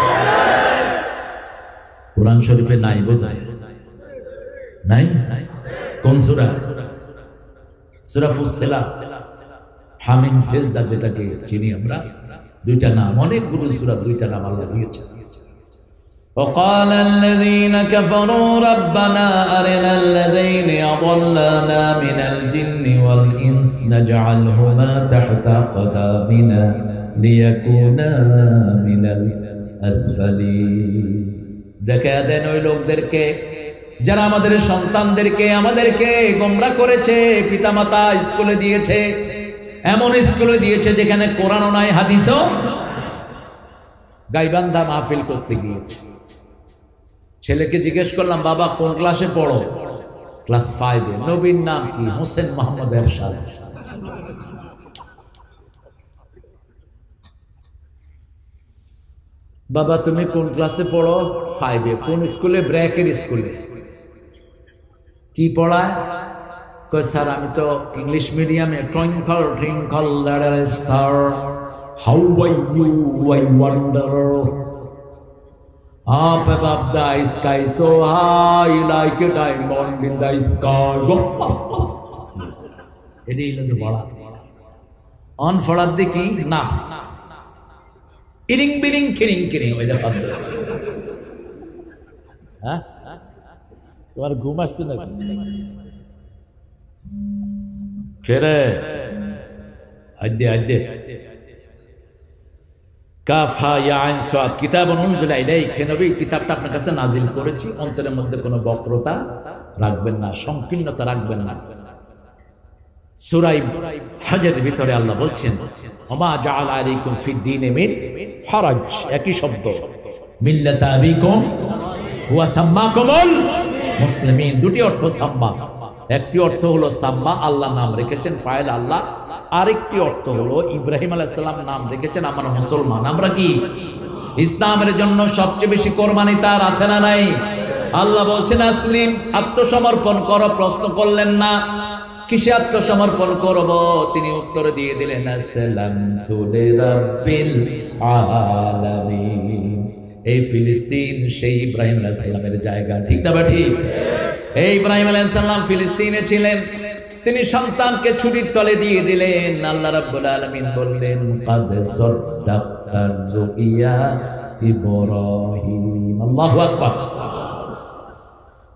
Speaker 1: কোরআন শরীফে নাই বোধহয়, নাই? কোন সূরা? সূরা ফুসসিলাত, হামিম, সেজদা যেটাকে চিনি আমরা। দুইটা নাম, অনেকগুলো সূরা দুইটা নাম আল্লাহ দিয়েছেন। وقال الذين كفروا ربنا أرنا الذين أضلنا من الجن والإنس نجعلهما تحت أقدامنا ليكونا من الأسفلين। দেখা দেন ওই লোকদেরকে যারা আমাদের সন্তানদেরকে, আমাদেরকে গোমরা করেছে, পিতামাতা স্কুলে দিয়েছে, এমন স্কুলে দিয়েছে যেখানে কোরআনও নাই, হাদিসও। গাইবান্ধা মাহফিল করতে গিয়েছে, ছেলেকে জিজ্ঞেস করলাম, বাবা কোন ক্লাসে পড়ো? ক্লাস 5 এ। নবীর নাম কি? হোসেন মোহাম্মদ এরশাদ। বাবা তুমি কোন ক্লাসে পড়ো? 5 এ। কোন স্কুলে? ব্র্যাকের স্কুলে। কি পড়ায়? কয় স্যার আমি তো ইংলিশ মিডিয়ামে। Twinkle twinkle little star how are you I wonder up above the sky so high like a diamond in the sky। এটাই হলো পড়া। অন পড়ার দেখি নাচ, ইরিং বিরিং খিরিং খিরিং। ওই দেখো, হ্যাঁ তোমার ঘুম আসছে না? খেরে আদ্যে আদ্যে কাফা ইয়া আইন সাদ কিতাবুন উনজিলা ইলাইকা। হে নবী, কিতাবটা আপনার কাছে নাজিল করেছি, অন্তরের মধ্যে কোনো বক্রতা রাখবেন না, সংকীর্ণতা রাখবেন না। সূরা হজের ভিতরে আল্লাহ বলছেন, ওমা জাআলা আলাইকুম ফিদ দীনি মিন হারাজ। একই শব্দ, মিল্লাতা আবিকুম ওয়া সাম্মাকুমুল মুসলিমিন। দুটি অর্থ সাম্মা। একটি অর্থ হলো সাম্মা, আল্লাহ নাম রেখেছেন, ফাইল আল্লাহ। আরেকটি অর্থ হলো ইব্রাহিম আলাইহিস সালাম নাম রেখেছেন, আমরা মুসলমান। আমরা কি? ইসলামের জন্য সবচেয়ে বেশি কোরবানি তার আছে না নাই? আল্লাহ বলছেন আসলিম, আত্মসমর্পণ করো। প্রশ্ন করলেন না কিসে আত্মসমর্পণ করব, তিনি উত্তর দিয়ে দিলেন আসসালামতু লিরাব্বিল আলামিন। এই ফিলিস্তিন সেই ইব্রাহিম আলাইহিস সালামের জায়গা, ঠিক না ঠিক? এই ইব্রাহিম আলাইহিস সালাম ফিলিস্তিনে ছিলেন, তিনি সন্তানকে ছুরির তলে দিয়ে দিলেন। আল্লাহ রাব্বুল আলামিন বললেন, কাদ সাদাক্তার রুইয়া ইব্রাহিম। আল্লাহু আকবার।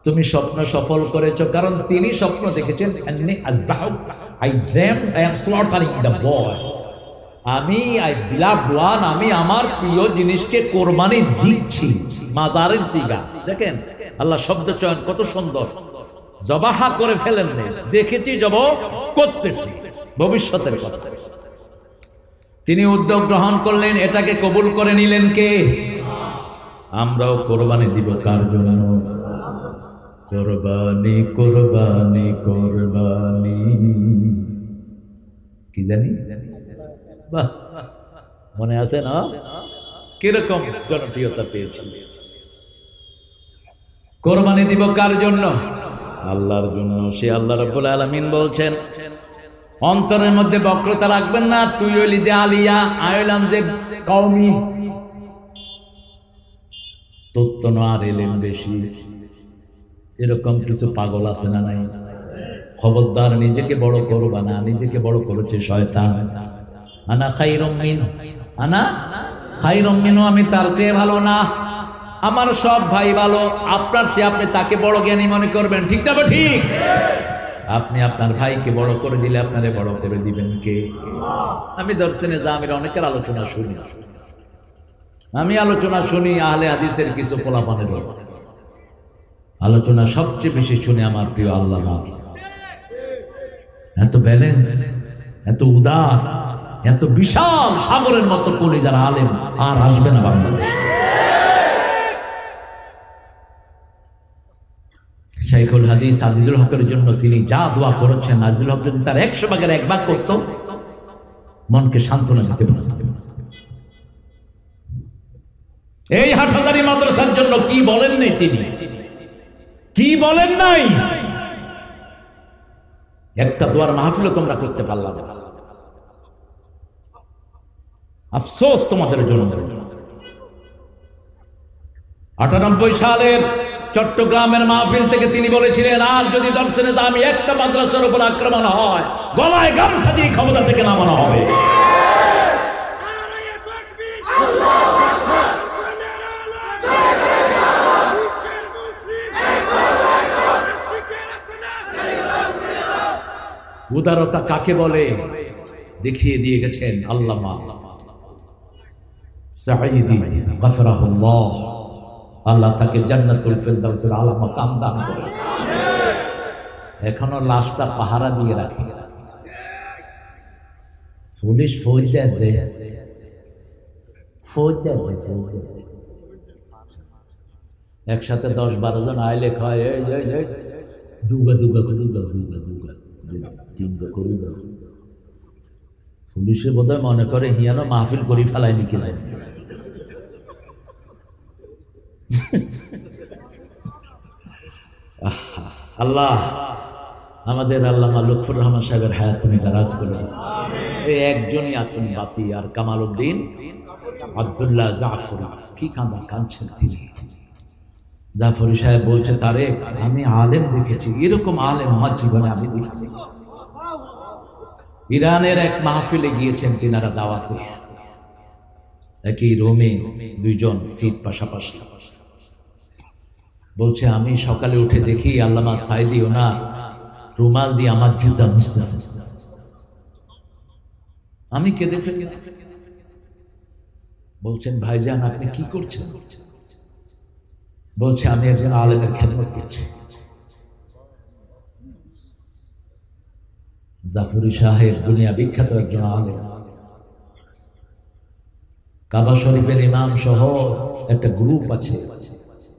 Speaker 1: তুমি স্বপ্ন সফল করেছো, কারণ তিনি স্বপ্ন দেখেছেন, আন্নী আযবাহু, I dream I am slaughtering the boy. আমি আই বিলাভড ওয়ান, আমি আমার প্রিয় জিনিসকে কোরবানি দিচ্ছি। মাজারের সিগা দেখেন, আল্লাহ শব্দ চয়ন কত সুন্দর। জবাহা করে ফেলেন, দেখেছি জব করতেছি, ভবিষ্যতের কথা। তিনি উদ্যোগ গ্রহণ করলেন, এটাকে কবুল করে নিলেন কে? আমরাও কোরবানি দিব কার জন্য? কোরবানি কোরবানি কোরবানি
Speaker 2: কি জানি, বাহ, মনে আছে না? কিরকম জনপ্রিয়তা পেয়েছে।
Speaker 1: কোরবানি দিব কার জন্য?
Speaker 2: আল্লাহর জন্য। সে আল্লাহ রাব্বুল আলামিন বলছেন,
Speaker 1: অন্তরের মধ্যে বক্রতা রাখবেন না। তুই হইলি যে আলিয়া, আইলাম যে কওমি,
Speaker 2: তত্ত্ব আর এলেম বেশি, এরকম কিছু পাগল আছে না নাই? খবরদার, নিজেকে বড় করবা না, নিজেকে বড় করেছে শয়তান। আনা খাইরুম মিন, আনা খাইরুম মিনহু, আমি তার চেয়ে ভালো না,
Speaker 1: আমার সব ভাই ভালো, আপনার চেয়ে আপনি তাকে বড় জ্ঞানী মনে করবেন, ঠিক না? ঠিক।
Speaker 2: আপনি আপনার ভাইকে বড় করে দিলে আপনারে বড় করে দিবেন কে? আমি দর্শনে জামির অনেকের আলোচনা শুনি, আমি আলোচনা শুনি আহলে হাদিসের কিছু পোলাপানের আলোচনা সবচেয়ে বেশি শুনে আমার প্রিয় আল্লামা। এত ব্যালেন্স, এত উদার, এত বিশাল সাগরের মতো কোলে যারা আলেম আর আসবে না বাংলাদেশ। শাইখুল হাদিস আজিজুল হকের জন্য তিনি যা দোয়া করেছেন, আজিজুল হক যদি তার 100 ভাগের 1 ভাগ করত, মনকে সান্ত্বনা দিতে পারতেন। এই হাটহাজারী মাদ্রাসার জন্য কি বলেন নাই তিনি, কি বলেন নাই? একটা দোয়ার মাহফিলও তোমরা করতে পারলাম না, আফসোস তোমাদের জন্য।
Speaker 1: 98 সালের চট্টগ্রামের মাহফিল থেকে তিনি বলেছিলেন, আর যদি দর্শনে আমি একটা মাদ্রাসার উপর আক্রমণ হয়, গলায় গামছা দিয়ে ক্ষমতা থেকে নামানো হবে।
Speaker 2: উদারতা কাকে বলে দেখিয়ে দিয়ে গেছেন আল্লামা সাঈদী গফরাহুল্লাহ। আল্লাহ তাকে জান্নাতুল ফিরদাউসের আলা মাকাম দান করেন। এখনো লাশটা পাহারা দিয়ে রাখে, পুলিশ ফৌজদার একসাথে 10-12 জন আইলে কয়, দুগা দুগা দুগা দুগা দুগা তিনগা করে দাও। পুলিশে বোধহয় মনে করে হিয়ানো মাহফিল করি ফেলায়নি কিনা। আল্লাহ আমাদের আল্লামা লুৎফুর রহমান সাহেবের হায়াত তুমি দারাজ করে দাও। এই একজনই আছেন বাতি, আর কামাল উদ্দিন আব্দুল্লাহ জাফরি, কি কাঁদা কাঁদছেন তিনি। জাফরি সাহেব বলছে, তারেক আমি আলেম দেখেছি, এরকম আলেম আমার জীবনে আমি দেখিনি। ইরানের এক মাহফিলে গিয়েছেন তিনারা দাওয়াতে, একই রুমে 2 জন সিট পাশাপাশি। বলছে আমি সকালে উঠে দেখি আল্লামা সাঈদী ওনার রুমাল দিয়ে আমার জুতা মুছতেছে। আমি কেঁদে ফেলি। বলছেন ভাইজান আপনি কি করছেন? বলছে আমি একজন আলেমের খেদমত করছি। জাফরি সাহেব দুনিয়া বিখ্যাত একজন আলেম, কাবা শরীফের ইমাম সহ একটা গ্রুপ আছে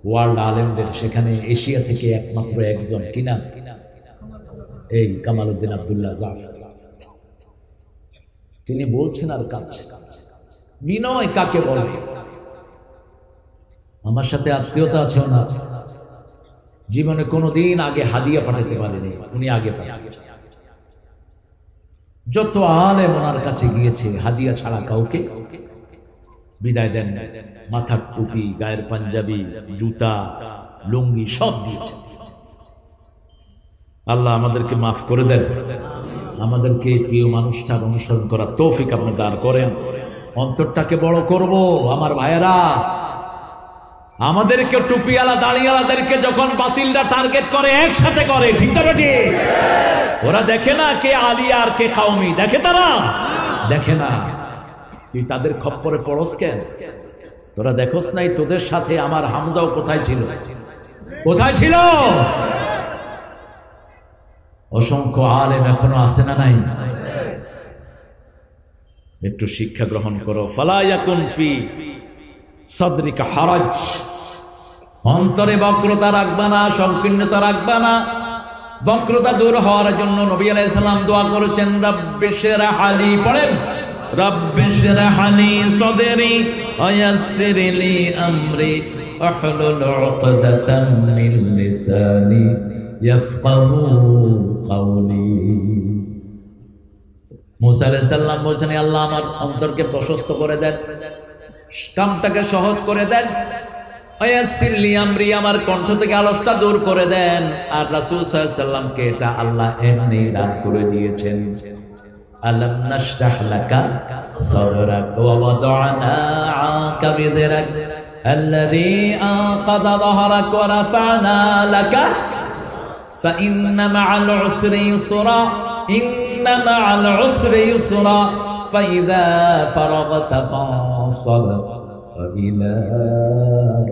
Speaker 2: ওয়ার্ল্ড আলেমদের, সেখানে এশিয়া থেকে একমাত্র একজন, কিনা এই কামাল উদ্দিন আব্দুল্লাহ জাফরি। তিনি বলছেন আর কাঁদছে, বিনয় কাকে বলে? আমার সাথে আত্মীয়তা আছে না, জীবনে কোনোদিন আগে হাদিয়া পাঠাতে পারেনি, উনি আগে পাঠিয়েছেন। যত আলেম ওনার কাছে গিয়েছে হাদিয়া ছাড়া কাউকে বিদায় দেন, মাথার টুপি, গায়ের পাঞ্জাবি, জুতা, লুঙ্গি সব দিয়েছে। আল্লাহ আমাদেরকে মাফ করে দেন, আমাদেরকে প্রিয় মানুষটার অনুসরণ করার তৌফিক আপনি দান করেন। অন্তরটাকে বড় করব আমার ভাইয়েরা। আমাদেরকে টুপিওয়ালা দাড়িওয়ালাদেরকে যখন বাতিলরা টার্গেট করে একসাথে করে, ঠিক না বেটি? ওরা দেখে না কে আলিয়া আর কে কওমি, দেখে তারা? দেখে না। তুই তাদের খপ্পরে পড়স কেন? তোরা দেখোস নাই তোদের সাথে আমার হামজাও কোথায় ছিল? কোথায় ছিল? অসংখ্য আলেম এখনো আছে না নাই? একটু শিক্ষা গ্রহণ করো। ফালা ইয়াকুন ফি সাদরিকা হারাজ, অন্তরে বক্রতা রাখবা না, সংকীর্ণতা রাখবা না।
Speaker 1: বক্রতা দূর হওয়ার জন্য নবী আলাইহিস সালাম দোয়া করেছেন, রাব্বিশরাহ লি, পড়েন রাব্বিশরাহ লি সাদরি ওয়া ইয়াসসির লি আমরি ওয়াহলুল উকদাতাম মিন লিসানি ইয়াফকাহু কওলি। মুসা আলাইহিস সালাম বলছেন, আল্লাহ আমার অন্তরকে প্রশস্ত করে দেন, কামটাকে সহজ করে দেন, ওয়ায়াসসির লি আমরি, আমার কণ্ঠ থেকে আলসটা দূর করে দেন। আর রাসূল সাল্লাল্লাহু আলাইহি ওয়াসাল্লামকে এটা আল্লাহ এমনি দান করে দিয়েছেন। আলাম নাশরাহ লাকা সাদরাক ওয়া ওয়াদা'না আনকা বিযরাক আল্লাযী আনকাযা যাহরাক ওয়া রাফা'না লাকা ফাইন্না মা'আল উসরি ইউসরা ইন্না মা'আল উসরি ইউসরা ফাইযা ফারাগতা ফানসাব وإلى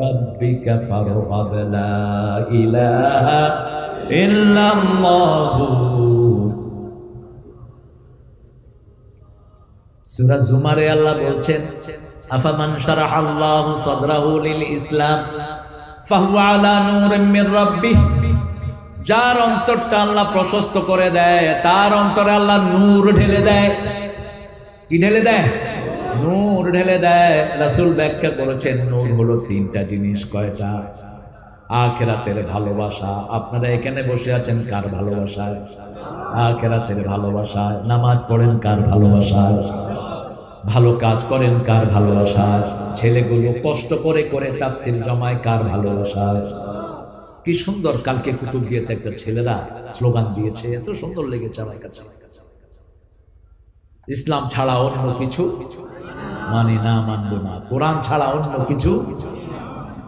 Speaker 1: ربك فارغب لا إله إلا الله। সূরা জুমারে আল্লাহ বলছেন, আফামান শারাহাল্লাহু সাদরাহু লিল ইসলাম ফাহুয়া আলা নূরিম মির রাব্বিহ, যার অন্তরটা আল্লাহ প্রশস্ত করে দেয় তার অন্তরে আল্লাহ নূর ঢেলে দেয়। কি ঢেলে দেয়? নূর ঢেলে দেয়। রাসূল ব্যাখ্যা করেছেন, নূর হলো তিনটা জিনিস। কয়টা? আখিরাতের ভালোবাসা। আপনারা এখানে বসে আছেন কার ভালোবাসায়? আখিরাতের ভালোবাসায়। নামাজ পড়েন কার ভালোবাসায়? ভালো কাজ করেন কার ভালোবাসায়? ছেলেগুলো কষ্ট করে করে তাফসীর জমায় কার ভালোবাসায়? কি সুন্দর! কালকে কুতুবদিয়াতে একটা ছেলেরা স্লোগান দিয়েছে, এত সুন্দর লেগেছে আমার কাছে। ইসলাম ছাড়া অন্য কিছু মানি না, মানব না। কোরআন ছাড়া অন্য কিছু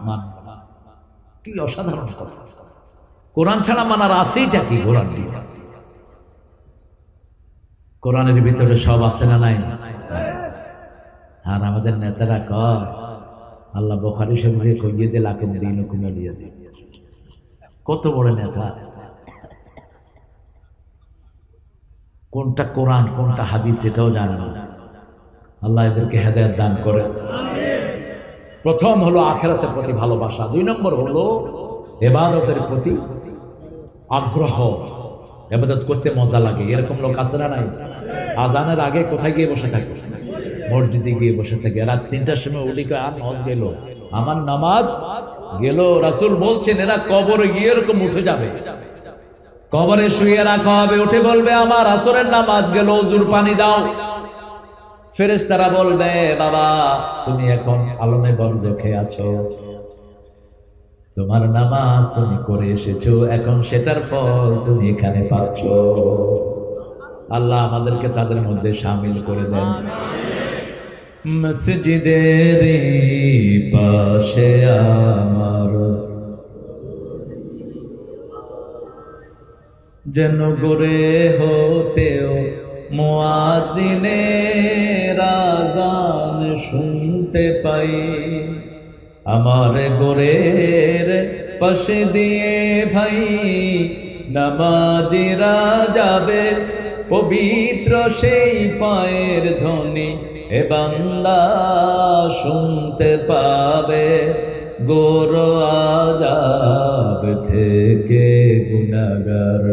Speaker 1: মানব না। কি অসাধারণ কথা! কোরআন ছাড়া মানার আছেইটা কি? কোরআনের ভিতরে সব আছে না নাই? আর আমাদের নেতারা কয় আল্লাহ বুখারী শরীফে কইয়ে দে লাকুম দীনুকুম ওয়ালিয়া দীন। কত বড় নেতা! কোনটা কোরআন কোনটা হাদিস এটাও জানে না। আল্লাহ এদেরকে হেদায়েত দান করে। প্রথম হলো আখিরাতের প্রতি ভালোবাসা, 2 নম্বর হলো ইবাদতের প্রতি আগ্রহ। ইবাদত করতে মজা লাগে, এরকম লোক আছে না নাই? আজানের আগে কোথায় গিয়ে বসে থাকে? মসজিদে গিয়ে বসে থাকে। রাত 3টার সময় উঠি কয় আর নামাজ গেল, আমার নামাজ গেল। রাসূল বলছেন এরা কবরে গিয়ে এরকম উঠে যাবে, কবরে শুয়ে রাখা হবে, উঠে বলবে আমার আসরের নামাজ গেল, ওযুর পানি দাও। ফেরেশতারা বলবে বাবা তুমি এখন আলমে বরজখে আছো, তোমার নামাজ তুমি করে এসেছো, এখন সেটার ফল তুমি এখানে পাচ্ছ। আল্লাহ আমাদেরকে তাদের মধ্যে শামিল করে দেন। মসজিদের পাশে আমার যেন গড়ে হতেও মুয়াজ্জিনের আযান শুনতে পাই, আমার গোরের পাশে দিয়ে ভাই নামাজিরা যাবে, পবিত্র সেই পায়ের ধ্বনি এ বান্দা শুনতে পাবে। গোর আযাব থেকে গুনাহগার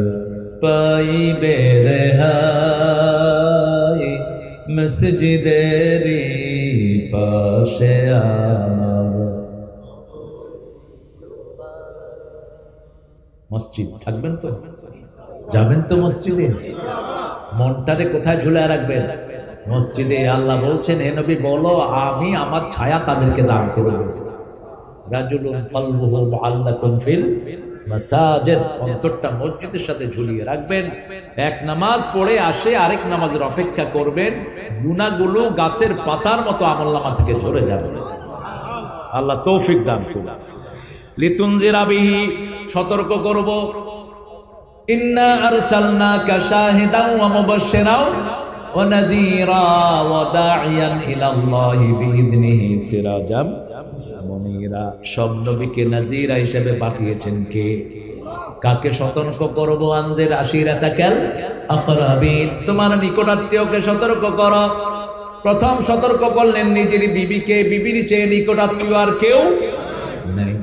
Speaker 1: পাইবে রেহাই, মসজিদের পাশে আমার। মসজিদ থাকবেন তো? যাবেন তো মসজিদে? মনটারে কোথায় ঝুলায় রাখবেন? মসজিদে। আল্লাহ বলছেন হে নবী বলো আমি আমার ছায়া তাদেরকে দান করে দেব। রাজুলুন কলবুহু মুআল্লাকুন ফিল মাসাজিদ, অন্তরটা মসজিদের সাথে ঝুলিয়ে রাখবেন। এক নামাজ পড়ে আসে আরেক নামাজের অপেক্ষা করবেন, গুনাহগুলো গাছের পাতার মতো আমলনামা থেকে ঝরে যাবে। আল্লাহ তৌফিক দান করুন। লিতুনজিরা বিহি, সতর্ক করব। ইন্না আরসালনাকা শাহিদান ওয়া মুবাশশিরান ওয়া নাযীরা ওয়া দাঈয়ান ইলাল্লাহি বিইذনিহি সিরাজাম মুনীরা। সব নবীকে নাযীরা হিসেবে পাঠিয়েছেন কে? কাকে সতর্ক করব? আনজির আশিরাতাকাল আকরাবিন, তোমার নিকটাত্মীয়কে সতর্ক করো। প্রথম সতর্ক করলেন নিজের বিবিকে, বিবির চেয়ে নিকটাত্মীয় আর কেউ নেই।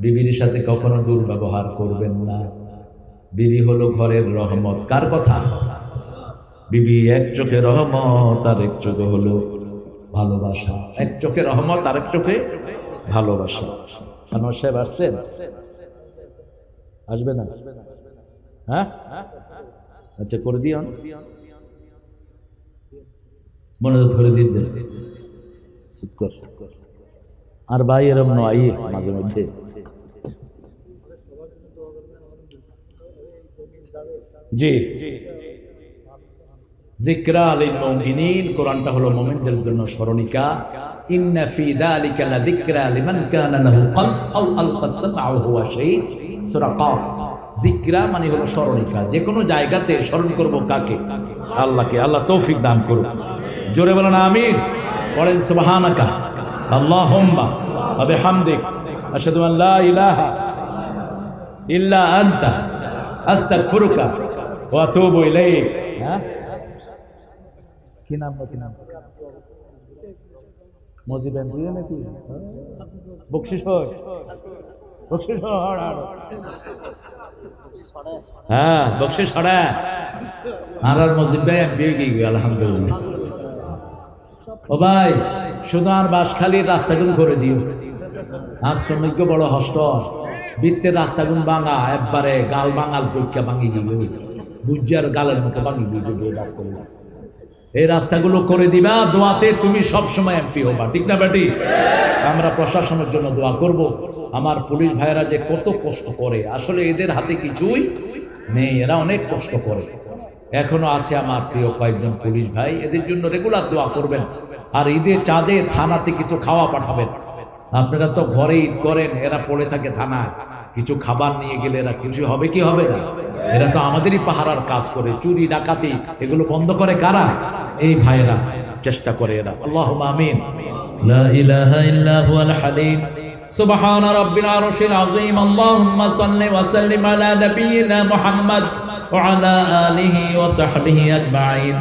Speaker 1: বিবির সাথে কখনো দুর্ব্যবহার করবেন না,
Speaker 2: বিবি হলো ঘরের রহমত। কার কথা? বিবি এক চোখে রহমত আর এক চোখে হলো ভালোবাসা। এক চোখে রহমত আর এক চোখে ভালোবাসা। আনোয়ার সাহেব আসছেন? আসবে না? হ্যাঁ আচ্ছা করে দিও, মনে ধরে দিতে। আর ভাই এরম নয় মাঝে মধ্যে। জি যিকরা লিল মুমিনিন, কোরআনটা হলো মুমিনদের জন্য স্মরণিকা। ইন্না ফি যালিকা লাযিকরা লিমান কানা লাহু কলব আও আলকা সামআ ওয়া হুয়া শাহীদ। সূরা কাফ। যিকরা মানে হলো স্মরণিকা। যে কোনো জায়গাতে স্মরণ করব কাকে? আল্লাহকে। আল্লাহ তৌফিক দান করুন। জোরে বলেন আমিন। পড়েন সুবহানাকা আল্লাহুম্মা ওয়া বিহামদিক আশহাদু আন লা ইলাহা ইল্লা আনতা আস্তাগফিরুকা ওয়া আতুবু ইলাইক। হ্যাঁ কি নাম? মজিবেন তুই নাকি? বকশিশ বকশিশ। হ্যাঁ বকশিশ ছড়া। আর মজিব ভাই বিয়ে গিয়ে আলহামদুলিল্লাহ। ও ভাই শুধু আর বাঁশখালীর রাস্তাগুলো করে দিও। আজ শ্রমিক বড় হষ্ট বৃত্তের রাস্তাগুলো ভাঙা, একবারে গাল বাঙাল পরীক্ষা ভাঙি গিয়ে বুঝার গালের মতো ভাঙি গিয়ে রাস্তাগুলো। এই রাস্তাগুলো করে দিবা। দোয়াতে তুমি সব সময় এমপি হবা, ঠিক না বেটি? আমরা প্রশাসনের জন্য দোয়া করব। আমার পুলিশ ভাইয়েরা যে কত কষ্ট করে, আসলে এদের হাতে কিছুই নেই, এরা অনেক কষ্ট করে। এখনো আছে আমার প্রিয় কয়েকজন পুলিশ ভাই, এদের জন্য রেগুলার দোয়া করবেন। আর ঈদের চাঁদে থানাতে কিছু খাওয়া পাঠাবেন। আপনারা তো ঘরে ঈদ করেন, এরা পড়ে থাকে থানায়। কিছু খাবার নিয়ে গেলে এরা খুশি হবে কি হবে না? এরা তো আমাদেরই পাহারার কাজ করে, চুরি ডাকাতি এগুলো বন্ধ করে কারা? এই ভাইরা চেষ্টা করে এরা। আল্লাহুম্মা আমিন। লা ইলাহা ইল্লা হুয়াল হালিম সুবহান রাব্বিল আরশিল আযীম। আল্লাহুম্মা সাল্লি ওয়া সাল্লিম আলা নাবিয়িনা মুহাম্মদ ওয়া আলা আলিহি ওয়া সাহবিহি আজমাইন।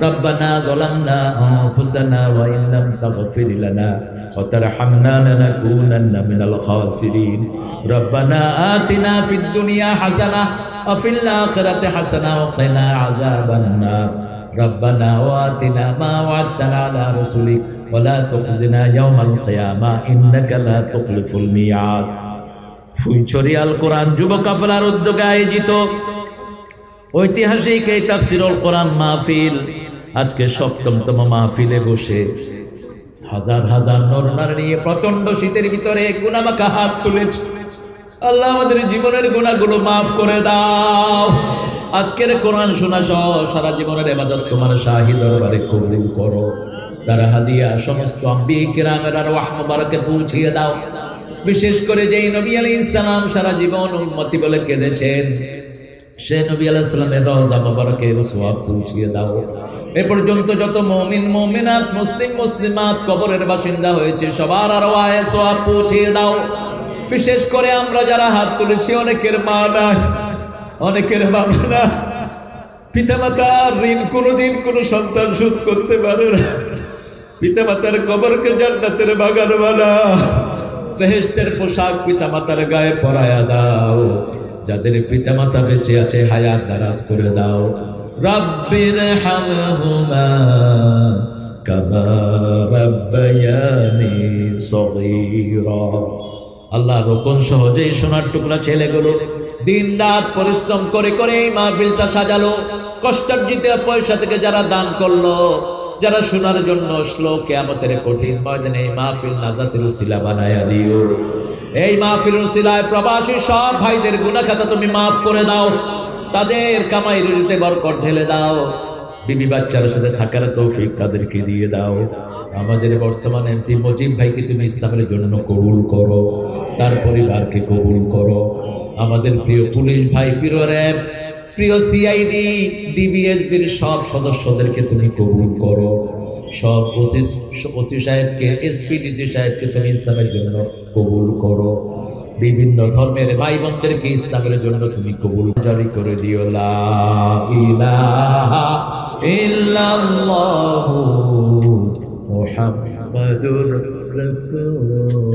Speaker 2: ربنا ظلمنا أنفسنا وإن لم تغفر لنا وترحمنا لنكونن من الخاسرين. ربنا آتنا في الدنيا حسنة وفي الآخرة حسنة وقنا عذاب النار. ربنا وآتنا ما وعدتنا على رسلك ولا تخزنا يوم القيامة إنك لا تخلف الميعاد. ফুলছড়িয়াল কোরআন যুব কাফেলার উদ্যোগে আয়োজিত ঐতিহাসিক এই তাফসীরুল কোরআন মাহফিল আজকে ৭ম মাহফিলে বসে হাজার হাজার নর নারী নিয়ে প্রচন্ড শীতের ভিতরে গুনাহমাখা হাত তুলেছে। আল্লাহ আমাদের জীবনের গুনাহগুলো মাফ করে দাও। আজকের কোরআন শোনা সহ সারা জীবনের ইবাদত তোমার শাহী দরবারে কবুল করো। তার হাদিয়া সমস্ত আম্বিয়া কিরামের আরওয়াহ মুবারকে পৌঁছিয়ে দাও। বিশেষ করে যেই নবী আলাইহিস সালাম সারা জীবন উম্মতি বলে কেঁদেছেন, সে নবী আলাইহিস সালামের রওজা মুবারকে সওয়াব পৌঁছিয়ে দাও। এ পর্যন্ত যত মুমিন মুমিনাত মুসলিম মুসলিমাত কবরের বাসিন্দা হয়েছে সবার আরওয়াহে সওয়াব পৌঁছিয়ে দাও। বিশেষ করে আমরা যারা হাত তুলেছি, অনেকের মা নাই, অনেকের বাবা না, পিতামাতার ঋণ কোনোদিন কোনো সন্তান শোধ করতে পারে না। পিতামাতার কবরকে জান্নাতের বাগান বানাও, বেহেশতের পোশাক পিতামাতার গায়ে পরায়া দাও। যাদের পিতামাতা বেঁচে আছে হায়াত দারাজ করে দাও। রাব্বির হামহুমা কামা রাব্বায়ানি সগীরা। আল্লাহ রোকন সহজেই সোনার টুকরা ছেলেগুলো দিন রাত পরিশ্রম করে করে এই মাহফিলটা সাজালো। কষ্টার্জিত পয়সা থেকে যারা দান করলো, যারা শোনার জন্য আসলো, কিয়ামতের কঠিন ময়দানে এই মাহফিল নাজাতের উসিলা বানায়া দিও। এই মাহফিল উসিলায় প্রবাসী সব ভাইদের গুনাহ খাতা তুমি মাফ করে দাও। তাদের কামাই রুজিতে বরকত ঢেলে দাও। বিবি বাচ্চার সাথে থাকার তৌফিক তাদেরকে দিয়ে দাও। আমাদের বর্তমান এমপি মজিব ভাইকে তুমি ইসলামের জন্য কবুল করো, তার পরিবারকে কবুল করো। আমাদের প্রিয় পুলিশ ভাই, প্রিয় র্যাব, প্রিয় সিআইডি, ডিবিএসবির সব সদস্যদেরকে তুমি কবুল করো। সব ওসি সাহেবকে, এসপি ডিসি সাহেবকে তুমি ইসলামের জন্য কবুল করো। বিভিন্ন ধর্মের ভাই বোনদেরকে ইসলামের জন্য তুমি কবুল জারি করে দিও। লা ইলাহা ইল্লাল্লাহু মুহাম্মাদুর রাসূল।